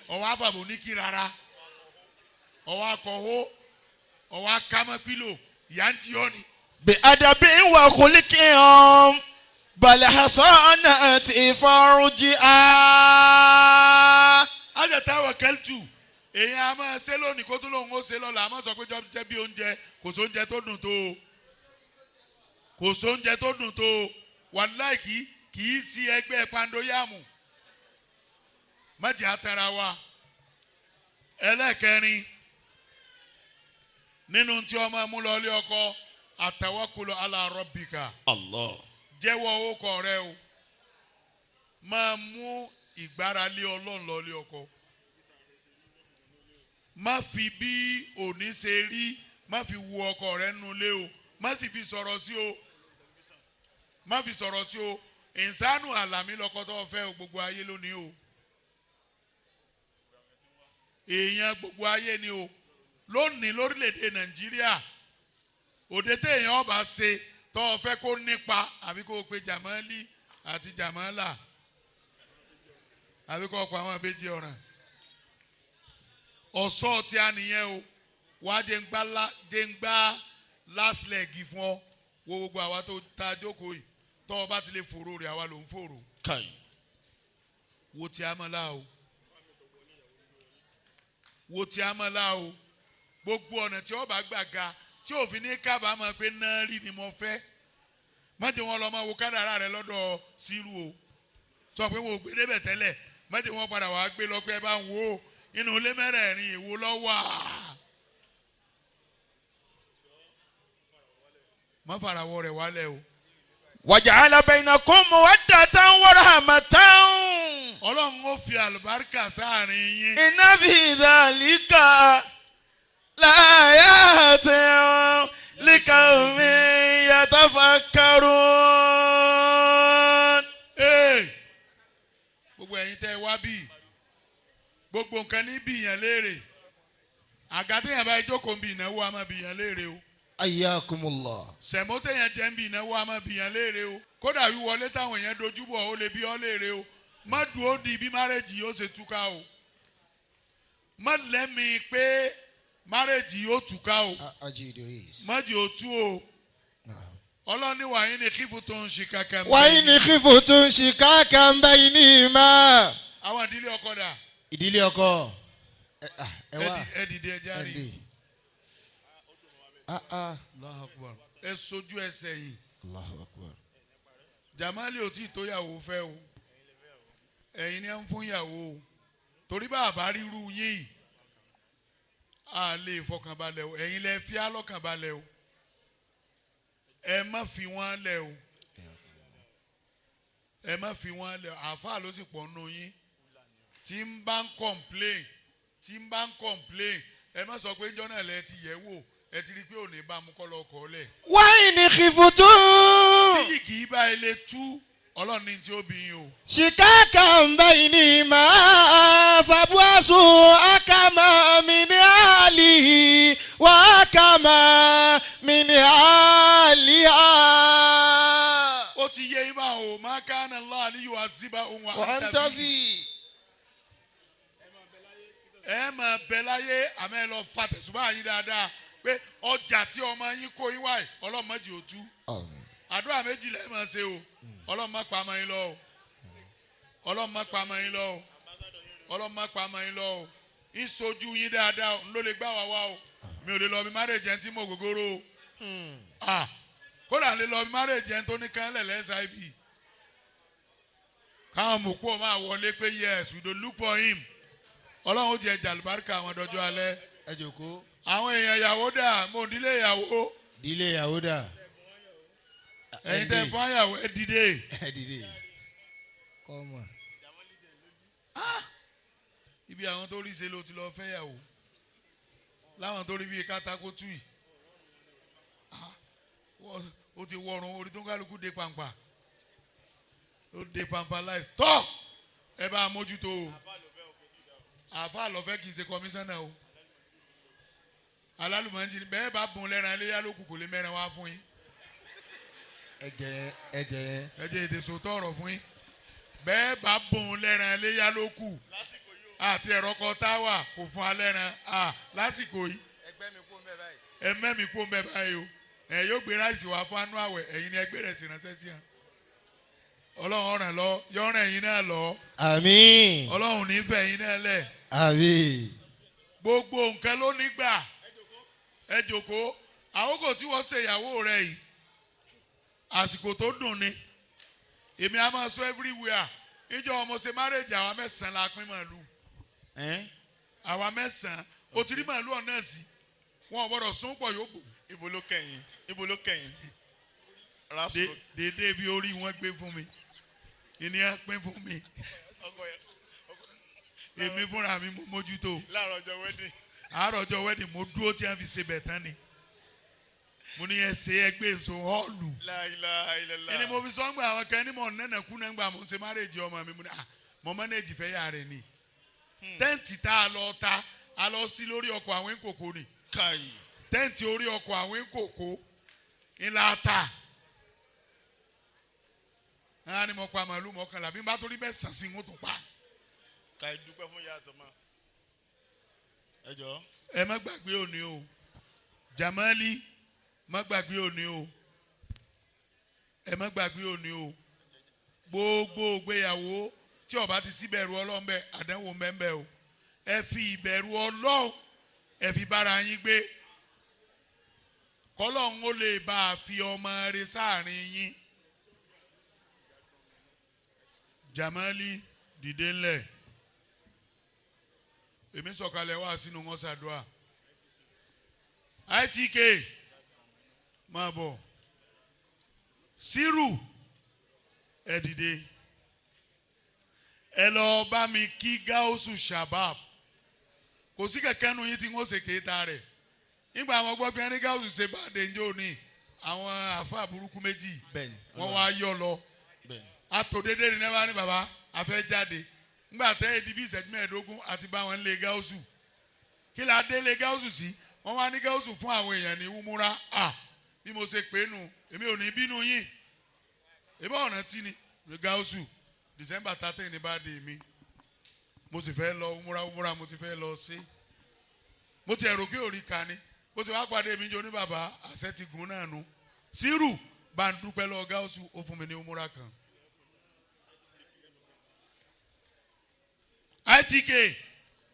ó wá fàbọ̀ ní kí rárá ó wá kọ̀wó ó wá kámọ́ pílò ìyá ń jí ọ́ ni. bí àdàbí wà kúlíkẹ́ ọ́n balẹ̀ hasan àti farujì á. Ajá Tawakaltu èèyàn a máa ṣe lónìí kó tó lóun ó ṣe lọ́la a máa sọ pé jọ jẹ́ bí oúnjẹ kò sóúnjẹ tó dùn tó o kò sóúnjẹ tó dùn tó wàláì kì í sí ẹgbẹ́ pandoyàmù má jẹ́ àtàrà wa. ẹlẹ́kẹrin nínú tí ọmọ mú lọ lé ọkọ àtàwákùlù ala rabbika. Allah. jẹ́wọ́ orúkọ rẹ o máa mú ìgbáralé Ọlọ́run lọ lé ọkọ. má fi bí òní ṣe rí má fi wo ọkọ rẹ nulẹ̀ o má sì fi sọ̀rọ̀ sí o má fi sọ̀rọ̀ sí o ìsánú àlàmí lọ́kọ tó fẹ́ o gbogbo ayé lónìí o èèyàn gbogbo ayé ni o lónìí lórílẹ̀‐èdè Nàìjíríà òde téèyàn ọba ṣe tó fẹ́ kó nípa àbí kó pe Jamali àti Jamala àbí kó pa àwọn ìbejì ọ̀ràn ọ̀sọ́ tí a nìyẹn o wá jẹ́ ń gbá last leg fún ọ wo gbogbo àwa tó ta jókòó yìí tó o bá ti lè fòrò rẹ̀ àwa ló ń fòrò. Kai. wo ti a mọ̀ la o wo ti a mọ̀ la o gbogbo ọ̀nà tí ọba gbàga tí òfin ní kábàámọ̀ pé náà rí ni mo fẹ́ má jẹ́ wọn lọ máa wo kádàrá rẹ lọ́dọ̀ síru o sọ pé wọn ò gbé débẹ̀ tẹ́lẹ̀ má jẹ́ wọn padà wàá gbé lọ pé ẹ bá ń wo inú ilé mẹ́rẹ̀ẹ̀rin èwo ló wà. má farawọ́ rẹ̀ wálẹ̀ o. waja'ala bainakum mawaddatan wa rahmatan. Ọlọ́run ó fi àlùbáríkà sáàrin yín. inna fi dhalika laayatin liqawmin yatafakkarun. gbogbo ẹ̀yin tẹ́ wá bí gbogbo nǹkan ní bìyàn léèrè àgàtẹ̀yàn bá jókòó bí ìnáwó a máa bìyàn léèrè o. Ayyakumullah. sẹ̀mọ́tẹ̀yàn jẹ́ ń bí ìnáwó a máa bìyàn léèrè o. kódà wíwọlé táwọn èèyàn dojúbọ̀ ó lè bí ọ́ léèrè o. má dúró di bí márẹ́jì yóò ṣe túká o. má lẹ́mi pé márẹ́jì yóò túká o. má jì ó tú o. ọlọ́ni wàyí ni kífù tó ń ṣe kankan. wàyí ni kífù tó ń ṣe kankan bẹ́ẹ̀ ni mà. àwọn ìdílé ọkọ dà. ìdílé ọkọ. ẹ wá ẹ dìde ẹ járe. Allahu Akbar. ẹ sojú ẹsẹ̀ yìí. Allahu Akbar. Jamali ò tí ì tó yàwó fẹ́ o ẹ̀yin ni ẹ ń fún yàwó o torí bàbá ríru yín a lè fọkànbalẹ̀ o ẹ̀yin lẹ fi alọ́kànbalẹ̀ o ẹ má fi wọ́n lẹ̀ o ẹ má fi wọ́n lẹ̀ àáfàá ló sì pọ̀ nù yín tí ń bá ń complain ẹ má sọ pé ń jọ́nà lẹ ti yẹ̀ wò ẹ ti rí i pé òní bá mú kọ́ lọ́kọ́ lẹ̀. wáyé ni kífù tó. tí yìí kì í bá ilé tú ọlọ́run ní tí ó bí yín o. ṣìkáàkà ń bẹ ní máa fàbúàṣù àkàmà mi ní àlì wà àkàmà mi ní àlì à. ó ti yé ibà o máa ká ní Allah aliyu aziba ohun àǹtàbí. ẹ máa bẹ láyé àmọ́ ẹ lọ fa tẹ̀sùbá yín dáadáa pé ọjà tí ọmọ yín kó yín wáyé ọlọ́mọdé ò tú. àdúrà méjì lẹ́ẹ̀ máa ṣe o ọlọ́run má pa ọmọ yín lọ o ọlọ́run má pa ọmọ yín lọ o ọlọ́run má pa ọmọ yín lọ o ìsojú yín dáadáa ló lè gbá wa wá o mi ò lè lọ bí márèjì ẹni tí mo gògóró o kódà lè lọ bí márèjì ẹni tó ní kánlẹ̀ lẹ́sà ibi káwọn mọ̀kú ọ̀ máa wọlé pé yes we don't look for him ọlọ́run ó jẹ jàlùbáríkà àwọn ọdọọjọ́ alẹ́ ẹ jòkó. àwọn èèyàn ìyàwó dà mo dílé ìyàwó. dílé ìyàwó dà. ẹ̀yin tẹ́ fún àyàwó ẹ dìde. ẹ dìde. kọ́mọ. ibi àwọn tó rí ṣe ló ti lọ fẹ́ yàwó láwọn tó rí bíi kátákó tù yìí ó ti wọrùn orí tó ń kálukú dé pàǹpà ó dé pàǹpà láì tọ́ ẹ bá mójútó o àáfàá lọ́fẹ́ kì í ṣe kọmíṣánná o alálùmọ́njì bẹ́ẹ̀ bá bùn lẹ́ran iléyà lókù kò lè mẹ́ran wá fún yín. ẹ̀jẹ̀ ètè sòtọ́ ọ̀rọ̀ fún yín bẹ́ẹ̀ bá bùn lẹ́ran iléyà lókù àti ẹ̀rọ kan táwà kò fún alẹ́ran lásìkò yìí ẹ̀mẹ́mi kó mbẹ́ báyìí o ẹ̀ yóò gbé ráìsì wá fún anú àwẹ̀ ẹ̀yin ni ẹgbẹ́ rẹ̀ sì ránṣẹ́ sí hàn ọlọ́run ọ̀ràn lọ yọ̀ràn ẹ̀yin náà lọ àmín ọlọ́run nífẹ̀ẹ́ ẹ̀yin náà lẹ̀ àmín gbogbo nǹkan ló nígbà ẹ jòkó àkókò tí wọ́n ṣe ìyàwó rẹ̀ yìí àsìkò tó dùn ni èmi a máa sọ everywhere ìjọ ọmọ ṣe marriage àwa mẹ́sàn-án la pín màálù àwa mẹ́sàn-án o ti rí màálù ọ̀nà sí wọn ò gbọ́dọ̀ sún pọ̀ yóò bò. ibo ló kẹ́yìn dédé bí orí wọn gbé fún mi ìníyàn pín fún mi èmi fúnra mi mo mójútó. àárọ̀ ọjọ́ wedding mo dúró tí wọ́n fi ṣe bẹ̀ tán ni mo ní ẹsẹ̀ ẹgbẹ́ èso họ́ọ̀lù. ẹni mo fi sọ ń gbà àwọn kan ní mọ̀ nẹ́nà kú náà ń gbà mo ń ṣe marriage ọmọ mi mo ní mo manage fẹ́ yà rẹ̀ ni. tẹ́ǹtì tá a lọ sí lórí ọkọ̀ àwọn ìkòkò ni. tẹ́ǹtì orí ọkọ̀ àwọn ìkòkò ńlá ta. àwọn ni mo pa màálù mọ́kànlá bí n bá torí mẹ́sàn-án sí ń tó pa. ká ẹ dúpẹ́ fún ìyá àtọ́mọ́ ẹ jọ. ẹ má gbàgbé òní o Jamali má gbàgbé òní o ẹ má gbàgbé òní o gbogbo ìgbéyàwó tí ó bá ti sí ìbẹ̀rù Ọlọ́run bẹ àdánwò mẹ́mbẹ́ o ẹ fi ìbẹ̀rù Ọlọ́run ẹ fi bára yín gbé kọ́lọ́run ó lè bá a fi ọmọ rẹ̀ sáàrin yín. Jamali dìde ńlẹ̀ èmi sọ̀kalẹ̀ wá sínú wọn ṣàdúrà ITK máa bọ̀ Sírù ẹ dìde ẹ lọ bá mi kí Gáúsù Shabab kò sí kẹ̀kẹ́ nu yín tí wọ́n ṣe kéta rẹ̀ nígbà àwọn gbọ́ pé ẹni Gáúsù ṣe bá dèjọ́ ní àwọn àfa burúkú méjì wọ́n wá yọ lọ àtòdédé ní náà ní bàbá àfẹ́ jáde ngbà tẹ́ ẹ di bí ìṣẹ́jú mẹ́ẹ̀ẹ́dógún àti bá wọn lé Gáúsù kí la dé lé Gáúsù sí wọ́n wá ní Gáúsù fún àwọn èèyàn ní wúmúra bí mo ṣe pé nù èmi ò ní bínú yín èmi ọ̀nà tí ni Gáúsù December 13 ní bá dé mi mo sì fẹ́ lọ wúmúra mo ti fẹ́ lọ sí mo ti ẹ̀rọ pé òrí ka ni mo ti wá pàdé mi jọ ní bàbá àṣẹ ti gùn náà nu Sírù bá ń dúpẹ́ lọ Gáúsù ó fún mi ní wúmúra kan. ITK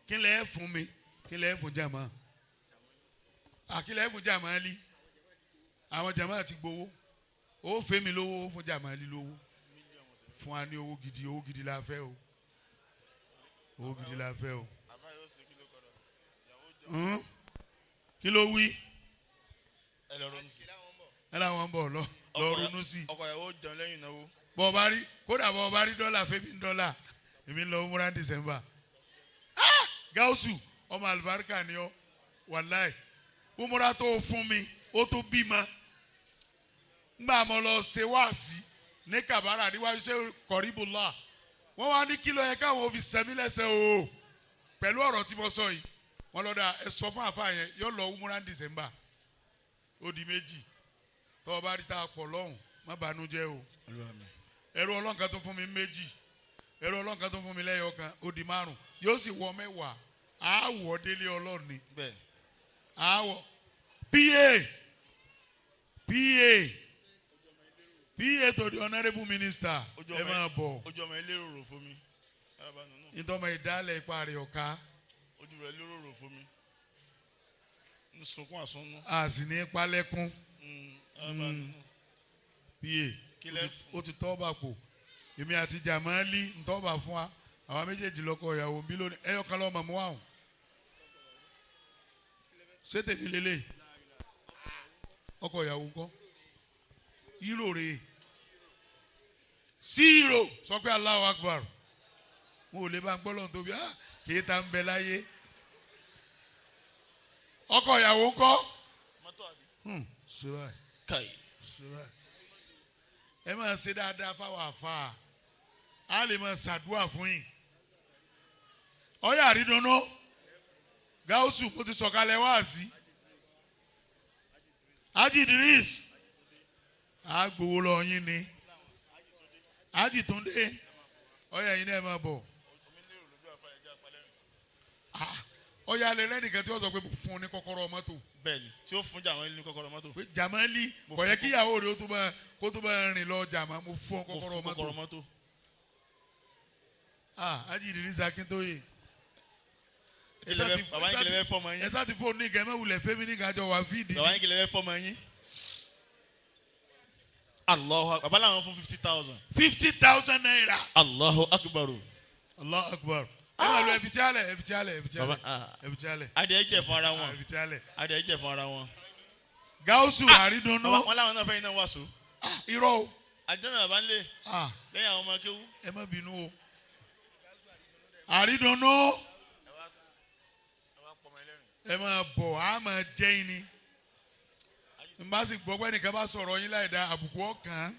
kí lẹ fún mi kí lẹ fún jama kí lẹ fún Jamali àwọn jama ti gbowó ó fẹ́ mi lówó ó fún Jamali lówó fún wa ní owó gidi la fẹ́ o owó gidi la fẹ́ o kí ló wí ẹ làwọn ń bọ̀ lọ ronú sí ọkọ ìyàwó jẹun lẹ́yìn náwó kódà bọ́ bá rí dọ́là fẹ́ mi dọ́là èmi lọ múra December Gáúsù ọmọ àlùbáríkà ni ọ wàláì umura tó fún mi ó tó bímọ ngbà mo lọ ṣe wáàsí ní Kabara níwájú ṣe Kọ̀ríbùlá wọ́n wá ní kílò yẹ káwọn fi sẹ́mi lẹ́sẹ̀ o pẹ̀lú ọ̀rọ̀ tí mo sọ yìí wọ́n lọ́dà ẹ sọ fún àfa yẹn yóò lọ umura December ó di méjì tọ́wọ́ bá rí tá a pọ̀ lọ́hùn má bànújẹ́ o ẹrú ọlọ́nkà tó fún mi méjì ẹ̀rọ ọlọ́run kan tó fún mi lẹ́yọ̀ kan ó di 5 yóò sì wọ 10 àwọ̀ délé ọlọ́run ni àwọ̀ PA to the honourable minister ẹ máa bọ̀ ojú ọmọ ilé rorò fún mi ìtọ́mọ ìdálẹ̀ ipa rẹ̀ ọ̀ka ojú rẹ̀ ló rorò fún mi ń sunkún àsunnú a sì ní palẹ́kún PA ó ti tọ́ bàpò èmi àti Jamali ntọ́ba fún wa àwọn méjèèjì lọ́kọ ìyàwó bí lónìí ẹ̀yọ́ kan lọ́ọ́ mọ̀mú àwọn ṣé tèmi lélẹ̀ ọkọ ìyàwó ńkọ́ hero rè zero sọ pé Allahu Akbar wọn ò lè bá ń gbọ́ lọ́n tóbi kìí ta ń bẹ láyé ọkọ ìyàwó ńkọ́ ṣe báyìí ẹ máa ṣe dáadáa fáwọn àfáà a lè máa ṣàdúrà fún yín ọyọ àrídùnnú Gáúsù kò ti sọ̀kalẹ̀ wá sí Haji Idris agbowó lọ yín ni Haji Túndé ọyọ yín náà máa bọ̀ ọyọ alẹ́ lẹ́nìkan tí wọ́n sọ pé fún un ní kọ́kọ́rọ́ mọ́tò. Bẹ́ẹ̀ni tí ó fún Jamali ní kọ́kọ́rọ́ mọ́tò. pé Jamali kò yẹ kí ìyàwó rẹ̀ kó tó bá rìn lọ jàmá mo fún ọ kọ́kọ́rọ́ mọ́tò. Haji Idris Akintoye. bàbá yín kìlẹ̀ fẹ́ fọmọ yín. ẹ sá ti fóònù ní ìkẹ́ mẹ́wùlẹ̀ fẹ́mi ní ìkájọ wà fídì. bàbá yín kìlẹ̀ fẹ́ fọmọ yín. Allahu Akbar. Bàbá làwọn fún 50,000. 50,000 naira. Allahu Akbar. Allahu Akbar. Ẹ máa lo ẹ̀fìtìálẹ̀. Adé jẹ́ fún ara wọn. Adé jẹ́ fún ara wọn. Gáúsù àrídùnnú. Wọ́n láwọn náà fẹ́ iná wàásù. Irọ́ o. Àjẹ́nà bàbá ń lé. Lẹ́yìn àwọn ọmọ kéwú. Ẹ má bínú o. Àrídùnnú. Ẹ máa bọ̀ á máa jẹ́ yín ni. N bá sì gbọ́ pé nìkan bá sọ̀rọ̀ yín láì dá àbùkù ọkàn.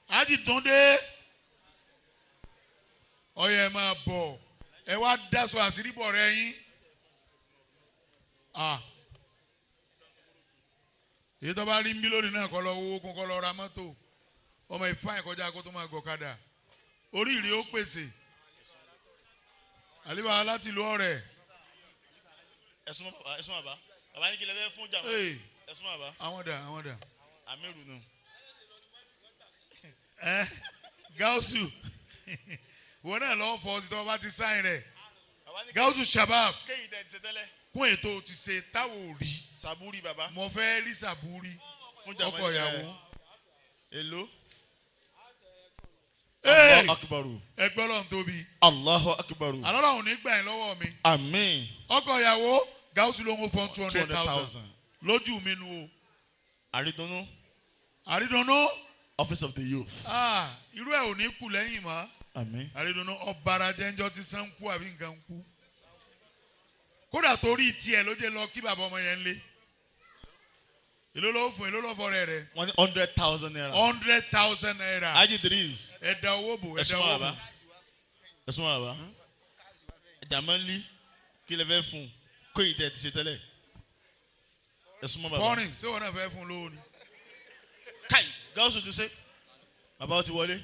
Àjìtúndé. Ọyẹ ẹ máa bọ̀. Ẹ wá dáṣọ àṣírí bọ̀ rẹ yín. Èyí tó bá rí mílíọ̀nù náà kọ́ lọ owó kún kọ́ lọ ra mọ́tò. Ọmọ ìfáyín kọjá kó tó máa gọ̀kadà. Oríire ó pèsè. Àlíbà láti ìlú Ọ̀rẹ́. Ẹ̀sùn bàbá. Bàbá ní kí lè fẹ́ fún jàmọ́. Ẹ̀sùn bàbá. Àwọn dà. Àmírù nù. Gáúsù. Wọ́n náà lọ́wọ́ fọ́ sí tọ́ bá ti sáyìn rẹ̀. Gáúsù Shabab. Kéyìn tẹ̀ ti ṣe tẹ́lẹ̀. Kún ètò ti ṣe táwọn ò rí. Sàbúrì bàbá. Mo fẹ́ rí sàbúrì. Fún jàmọ́ ọkọ ìyàwó. Èló. Allahu Akbar. Ẹgbẹ́ Ọlọ́run tóbi. Allahu Akbar. Ọlọ́run ní gbà yín lọ́wọ́ mi. Àmín. Ọkọ ìyàwó Gáúsù ló ń fọ́n 200,000. Lójú mi nu o. Àrídùnnú. Office of the Youth. Irú ẹ̀ ò ní kù lẹ́yìn mọ́. Àmín. Àrídùnnú ọ̀bàrà jẹ́njọ́ ti sàn kú àbí nǹkan kú. Kódà torí tiẹ̀ ló jẹ́ lọ kí bàbá ọmọ yẹn lé. Èló ló fún èló ló fọrẹ rẹ. Wọ́n ní 100,000 naira. 100,000 naira. Haji Idris. Ẹ̀dá owó bò Ẹ̀sùn bàbá. Jamaldeen kí lè fẹ́ fún Kéyìn tẹ̀ ti ṣe tẹ́lẹ̀. Ẹ̀sùn bàbá. Fọ́rin ṣé wọn náà fẹ́ fún lówó ni. Káì Gáúsù ti ṣe. Bàbá ó ti wọlé.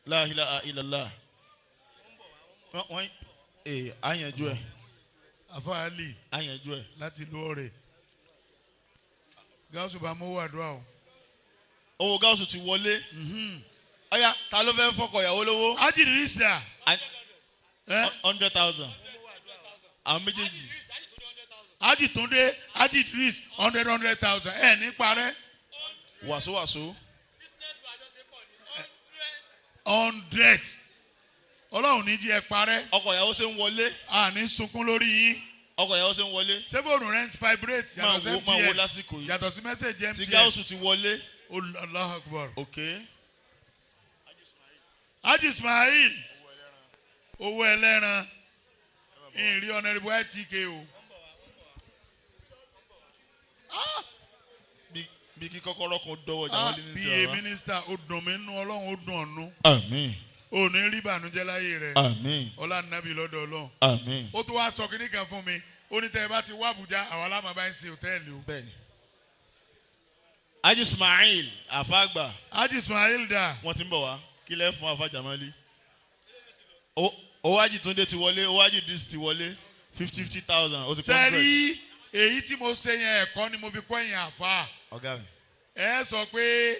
La ilaha illallah. Wọ́n àyànjú ẹ̀. Àfáàlì. Àyànjú ẹ̀. Láti ìlú Ọ̀rẹ́. Gáúsù bá mọ́wọ́ àdúrà o. Owó Gáúsù ti wọlé. Ọ̀ya ta ló fẹ́ fọkọ ìyàwó lówó? Haji Idris dà. 100,000. Àwọn méjèèjì. Haji Túndé, Haji Idris 100,000. Ẹ ní parẹ́. Wàsówàsó. 100. Ọlọ́run ní jí ẹ parẹ́. Ọkọ ìyàwó ṣe ń wọlé. Àní sunkún lórí yín. Ọkọ ìyàwó ṣe ń wọlé. Ṣé bóòrùn rẹ̀ ń vibrate yàtọ̀ sí MTN? Máa wo lásìkò yìí. Yàtọ̀ sí message MTN. Tí Gáúsù ti wọlé. Allahu Akbar. Okay. Haji Ismail. Owó ẹlẹ́ran. Ìrìn Honorable ITK o. Bí kí kọ́kọ́rọ́ kan dọ́wọ́ Jamaldeen ní bí a minister ó dùn mí nú Ọlọ́run ó dùn ọ̀nù. Àmín. O ní rí ìbànújẹ́ láyé rẹ̀. Àmín. Ọlá nàbì lọ́dọ̀ Ọlọ́run. Àmín. Ó tún wá sọ kíní kan fún mi. Ó ní tẹ́ ẹ bá ti wá Àbújá àwọn alámọ̀ ń ṣe hòtẹ́ẹ̀lì o. Bẹ́ẹ̀ni. Haji Ismail àfàgbà. Haji Ismail dà. Wọ́n ti ń bọ̀ wá. Kí lẹ́ fún àfà Jamaldeen? Owó Haji Túndé ti wọlé. Owó Haji Idris ti wọlé. 50,000. Ó ti kọ́ 100. Sẹ́rí èyí tí mo ṣe yẹn ẹ̀kọ́ ni mo fi kọ́ yẹn àfà. Ọ̀gá mi. Ẹ sọ pé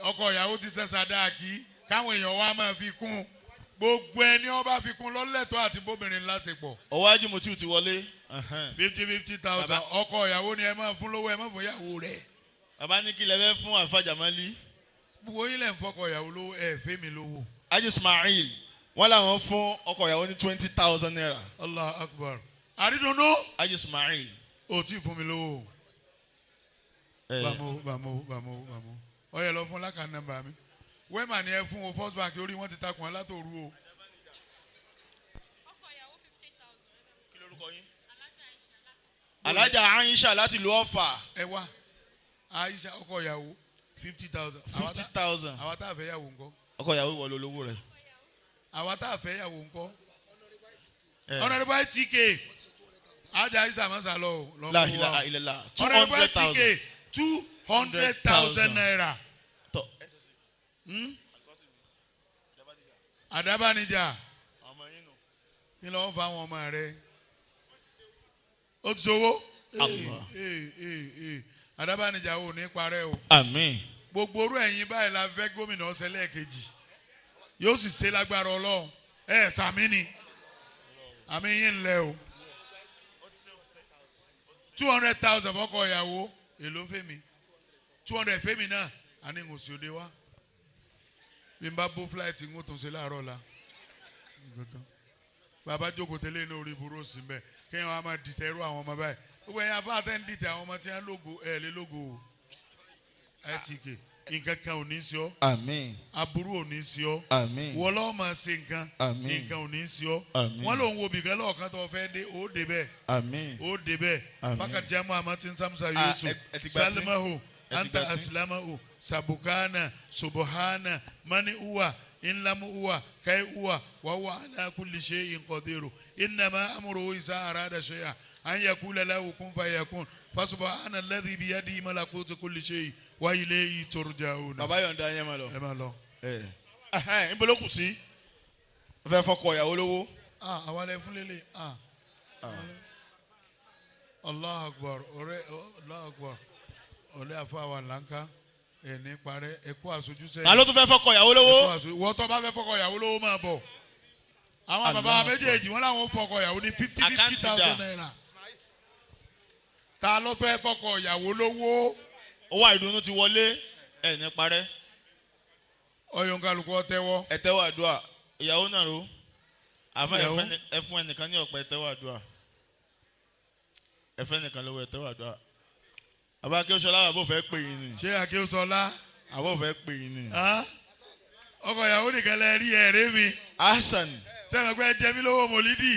ọkọ ìyàwó ti ṣe sàdáàkì káwọn èèyàn wa máa fi kún. Gbogbo ẹni ó bá fi kún lọ́lẹ́tọ̀ àti bóbìnrin láṣepọ̀. Owó Haji Mutiu ti wọlé. 50,000. Ọkọ ìyàwó ni ẹ máa fún lówó ẹ máa fún ìyàwó rẹ̀. Bàbá ní kí lẹ fẹ́ fún àfà Jamaldeen? Gbogbo yín lẹ̀ ń fọkọ ìyàwó lówó ẹ fẹ́ mi lówó. Haji Ismail wọ́n làwọn fún ọkọ ìyàwó ní 20,000 naira. Allahu Akbar. Àrídùnnú. Haji Ismail. O tí fún mi lówó. Bàmú. Ó yẹ lọ fún lákàá nọ́mbà mi. Wẹ́mà ni ẹ fún o First Bank orí wọn ti takùn ẹ látòru o. Ọkọ ìyàwó 50,000. Kí lorúkọ yín? Alájà Aisha láti lu Ọ̀fà. Ẹ wá Aisha ọkọ ìyàwó 50,000. 50,000. Àwa tá a fẹ́ yàwó ńkọ́. Ọkọ ìyàwó wọ lólówó rẹ̀. Àwa tá a fẹ́ yàwó ńkọ́. Honorable ITK. Ajá Aisha máa ń sá lọ. La ilaha illallah. Honorable 200,000. ITK 200,000 naira. Àdábánijà. Kí ló ń fa àwọn ọmọ rẹ? Ó ti sowó. Àdábánijà ò ní parẹ́ o. Àmín. Gbogbo orú ẹ̀yin báyìí la fẹ́ gómìnà ọ̀sẹ̀ lẹ́ẹ̀kejì. Yóò sì ṣe lágbára Ọlọ́run. Sàmí ni. Àmì yín lẹ o. 200,000 fọkọ ìyàwó. Èló fẹ́ mi. 200 fẹ́mi náà àní ń òsì òde wá bí n bá bó flight ń tún ṣe láàárọ̀ la bàbá jókòó tẹ́lẹ̀ ní orí ìbúrò sí mbẹ́ kéèyàn wá máa dìtẹ̀ irú àwọn ọmọ báyìí gbogbo ẹ̀yin afá àtẹ́ ń dìtẹ̀ àwọn ọmọ tí wọ́n lógo ẹ̀ lé lógo o ITK nǹkan kan ò ní sí ọ àmín aburú ò ní sí ọ àmín wọ́n lọ́ọ́ máa ṣe nǹkan àmín nǹkan ò ní sí ọ àmín wọ́n lòun wo bìkan lọ́ọ̀kan tó fẹ́ dé ó dé bẹ́ẹ̀ àmín ó dé bẹ́ẹ̀ àmín fákàtí àmọ́ tí ń sàmúsà Yusuf sálímáhù anta asilámáhù sàbùkánà subuhánà mani uwa inlamu uwa kai uwa wa huwa ala kulli shay'in qadir innama amruhu iza arada shay'an an yakula lahu kun fayakun fasubhana alladhi bi yadihi malakutu kulli shay'in wa ilayhi turja'un. bàbá yọ̀ǹda yẹn máa lọ. ẹ máa lọ. níbo ló kù sí. fẹ́ fọkọ ìyàwó lówó. àwa lẹ fún lélẹ̀ Allahu Akbar ọ̀rẹ́ Allahu Akbar ọ̀rẹ́ àfàwà lànká ẹni parẹ́ ẹ̀kọ́ àsojúsẹ́. ta ló tún fẹ́ fọkọ ìyàwó lówó. wọ́n tó bá fẹ́ fọkọ ìyàwó lówó máa bọ̀. àwọn bàbá méjèèjì wọn làwọn fọkọ ìyàwó ní 50,000 naira. ta ló fẹ́ fọkọ ìyàwó lówó. owó àìdùnnú ti wọlé ẹ̀ ní parẹ́. ọyọ nkálukú tẹ́wọ́. ẹ tẹ́wọ́ àdúrà ìyàwó náà ro àmọ́ ẹ fún ẹnìkan ní ọ̀pẹ ẹ tẹ́wọ́ àdúrà ẹ fẹ́ ẹnìkan lọ́wọ́ ẹ tẹ́wọ́ àdúrà. àbá Akéwòsọlá àbò fẹ́ pè yín ni. ṣé Akéwòsọlá. àbò fẹ́ pè yín ni. ọkọ ìyàwó nìkan lẹ rí ẹ̀rẹ́ mi. Hasan. sẹ́wọ̀n pé ẹ jẹ mí lówó mòlídì.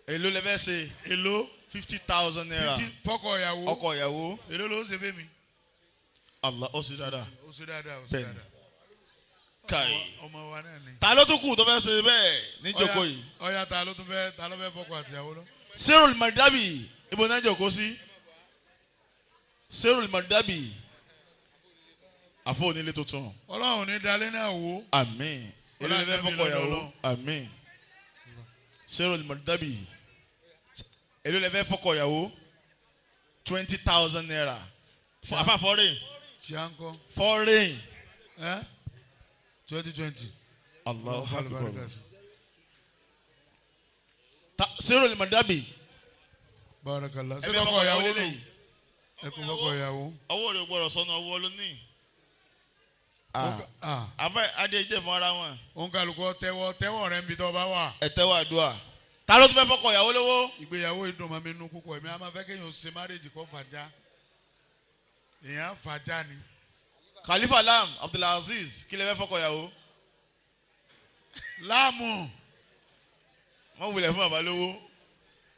èló lẹ fẹ́ ṣe. èló. 50,000 naira. fọkọ ìyàwó. ọkọ ìyàwó. èló ló ń ṣe fẹ́ mi. Allah ó sì dáadáa. ó sì dáadáa ó sì dáadáa. Kai. ọmọ wa náà ni. ta ló tún kù tó fẹ́ ṣe bẹ́ẹ̀ ní jókòó yìí. ọ̀ya ta ló fẹ́ fọkọ àtìyàwó lọ. Serul Mardabi ibo náà jókòó sí. Serul Mardabi àfọ onílé tuntun. Ọlọ́run ní dalẹ́ náà wò. Àmín. èló lè fẹ́ fọkọ ìyàwó. Àmín. Serul Mardabi èló lè fẹ́ fọkọ ìyàwó. 20,000 naira. àfa foreign. tí a ń kọ́. foreign. 2020. Allahu Akbar. Serul Mardabi. Barakallah. ẹ fẹ́ fọkọ ìyàwó lélẹ̀. ẹ kò fọkọ ìyàwó. ọwọ́ rẹ̀ gbọ́dọ̀ sọnù ọwọ́ ló ní. àfa adé jẹ́ fún ara wọn. òun kálukọ́ tẹ́wọ́ rẹ̀ ń bi tó bá wà. ẹ tẹ́wọ́ àdúrà. ta ló tún fẹ́ fọkọ ìyàwó lówó. ìgbéyàwó ìdùn máa mi nú púpọ̀ èmi á máa fẹ́ kéèyàn ṣe márèjì kọ́ fàjà èèyàn fàjà ni. Khalifa Lam Abdulaziz kí lè fẹ́ fọkọ ìyàwó. láàmù. wọ́n wulẹ̀ fún bàbá lówó.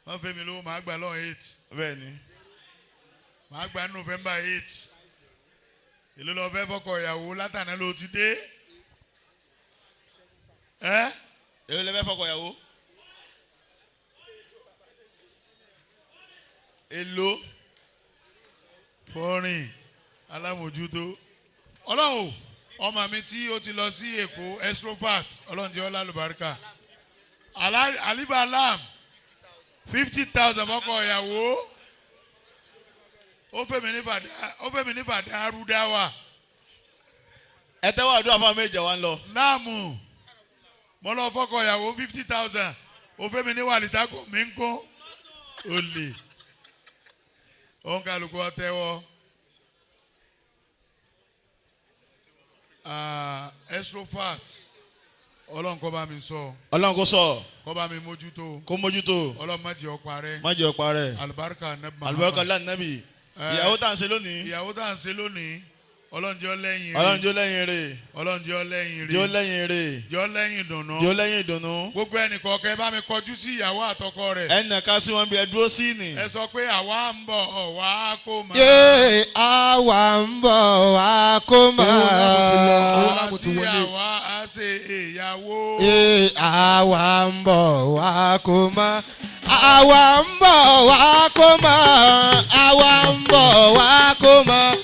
wọ́n fẹ́ mi lówó màá gbà lọ́wọ́ 8. bẹ́ẹ̀ ni. màá gbà November 8. èló lọ fẹ́ fọkọ ìyàwó látàná ló ti dé. èló lè fẹ́ fọkọ ìyàwó. èló. fọ́rin alámòjútó ọlọ́run ọmọ mi tí ó ti lọ sí Èkó extrovert ọlọ́run jẹ́ ọlá lùbáríkà alibalam 50,000 fọkọ ìyàwó ó fẹ́ mi ní fàdá arúdáwà. ẹ tẹ́wọ́ àdúrà fún àwọn méjì wa ń lọ. láàmù mo lọ fọkọ ìyàwó 50,000 ó fẹ́ mi ní wàlítàkọ mi ń kún olè òun kálukú ọtẹ́wọ́. Extrovert ọlọ́run kó bá mi sọ. ọlọ́run kó sọ. kó bá mi mójútó. kó mójútó. ọlọ́run má jẹ́ ó parẹ́. má jẹ́ ó parẹ́. alibarika nabi. alibarika lánàbì. ìyàwó tá à ń ṣe lónìí. ìyàwó tá à ń ṣe lónìí. ọlọ́run jẹ́ ó lẹ́yìn rẹ̀. ọlọ́run jẹ́ ó lẹ́yìn rẹ̀. ọlọ́run jẹ́ ó lẹ́yìn rẹ̀. jẹ́ ó lẹ́yìn rẹ̀. jẹ́ ó lẹ́yìn ìdùnnú. jẹ́ ó lẹ́yìn ìdùnnú. gbogbo ẹnìkọ̀ọ̀kẹ́ bá mi kọjú sí ìyàwó àtọkọ rẹ̀. ẹnì kan sí wọn bí ẹ dúró sí ni. ẹ sọ pé àwa ń bọ̀ wá kó máa. yé àwa ń bọ̀ wá kó máa. àwa tí àwa á ṣe ìyàwó. yé àwa ń bọ̀ wá kó máa. àwa ń bọ̀ wá kó máa. àwa ń bọ̀ wá kó máa.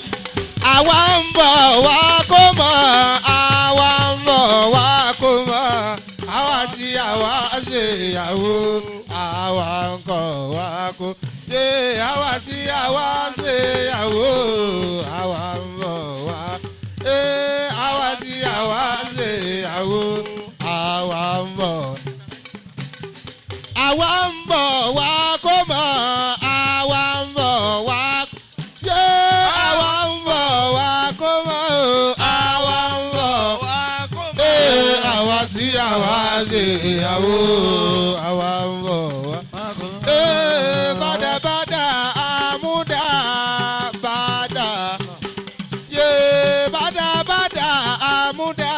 àwa ń bọ̀ wá kó mọ̀, àwa ń bọ̀ wá kó mọ̀, àwa tí àwa ṣe ìyàwó, àwa ń kọ̀ wá kó. Yé àwa tí àwa ṣe ìyàwó, àwa ń bọ̀ wá. Àwa tí àwa ṣe ìyàwó, àwa ń bọ̀. Àwa ń bọ̀ wá kó mọ̀, àwa ń bọ̀ wá. Yé. ṣe ìyàwó àwa ń bọ̀ wá. Bàdàbàdà àmúdà bàdà. Bàdàbàdà àmúdà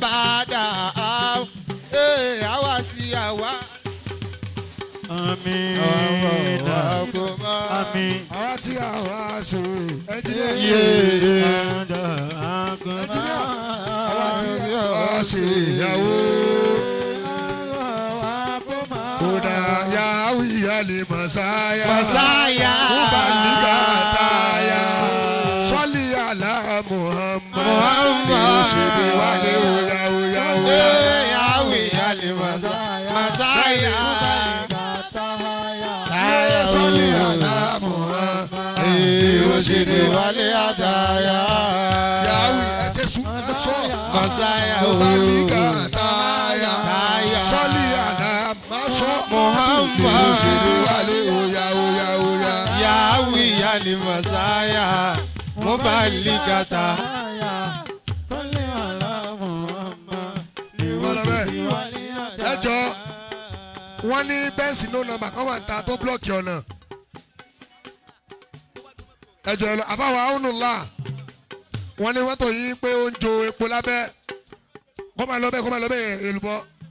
bàdà. Àwa ti àwa. Àmín. Àmín. Àwa tí àwa ṣe ẹnjìnìá. Ẹnjìnìá. Àwa tí àwa ṣe ìyàwó. Kódà yàwó ìyáálé Màsáyà. Màsáyà. Kúbàlígà táyà. Sọ́lì àlá Muhammad. Muhammad. Ìṣèlú wálé òyà òyà òyà. Yàwó ìyáálé Màsáyà. Sọ́lì àlá Muhammad. Ìròṣèlú wálé àdáyà. Yàwó ẹ̀ṣẹ̀ sùn ẹ̀ṣọ́. Màsáyà o. Kúbàlígà táyà. Sọ́lì àlá Muhammad. Ìròṣèlú wálé òyà òyà òyà. Yàwó ìyáálé Màsáyà. Mubaligata. Ẹ jọ wọ́n ní bẹ́ǹsì no number kan wà ń ta tó blọ́ọ̀kì ọ̀nà. Ẹ jọ àbáwọ̀ àwọnùlá wọ́n ní mọ́tò yìí pé ó ń jo epo lábẹ́ kó máa lọ bẹ́ẹ̀ èlùbọ́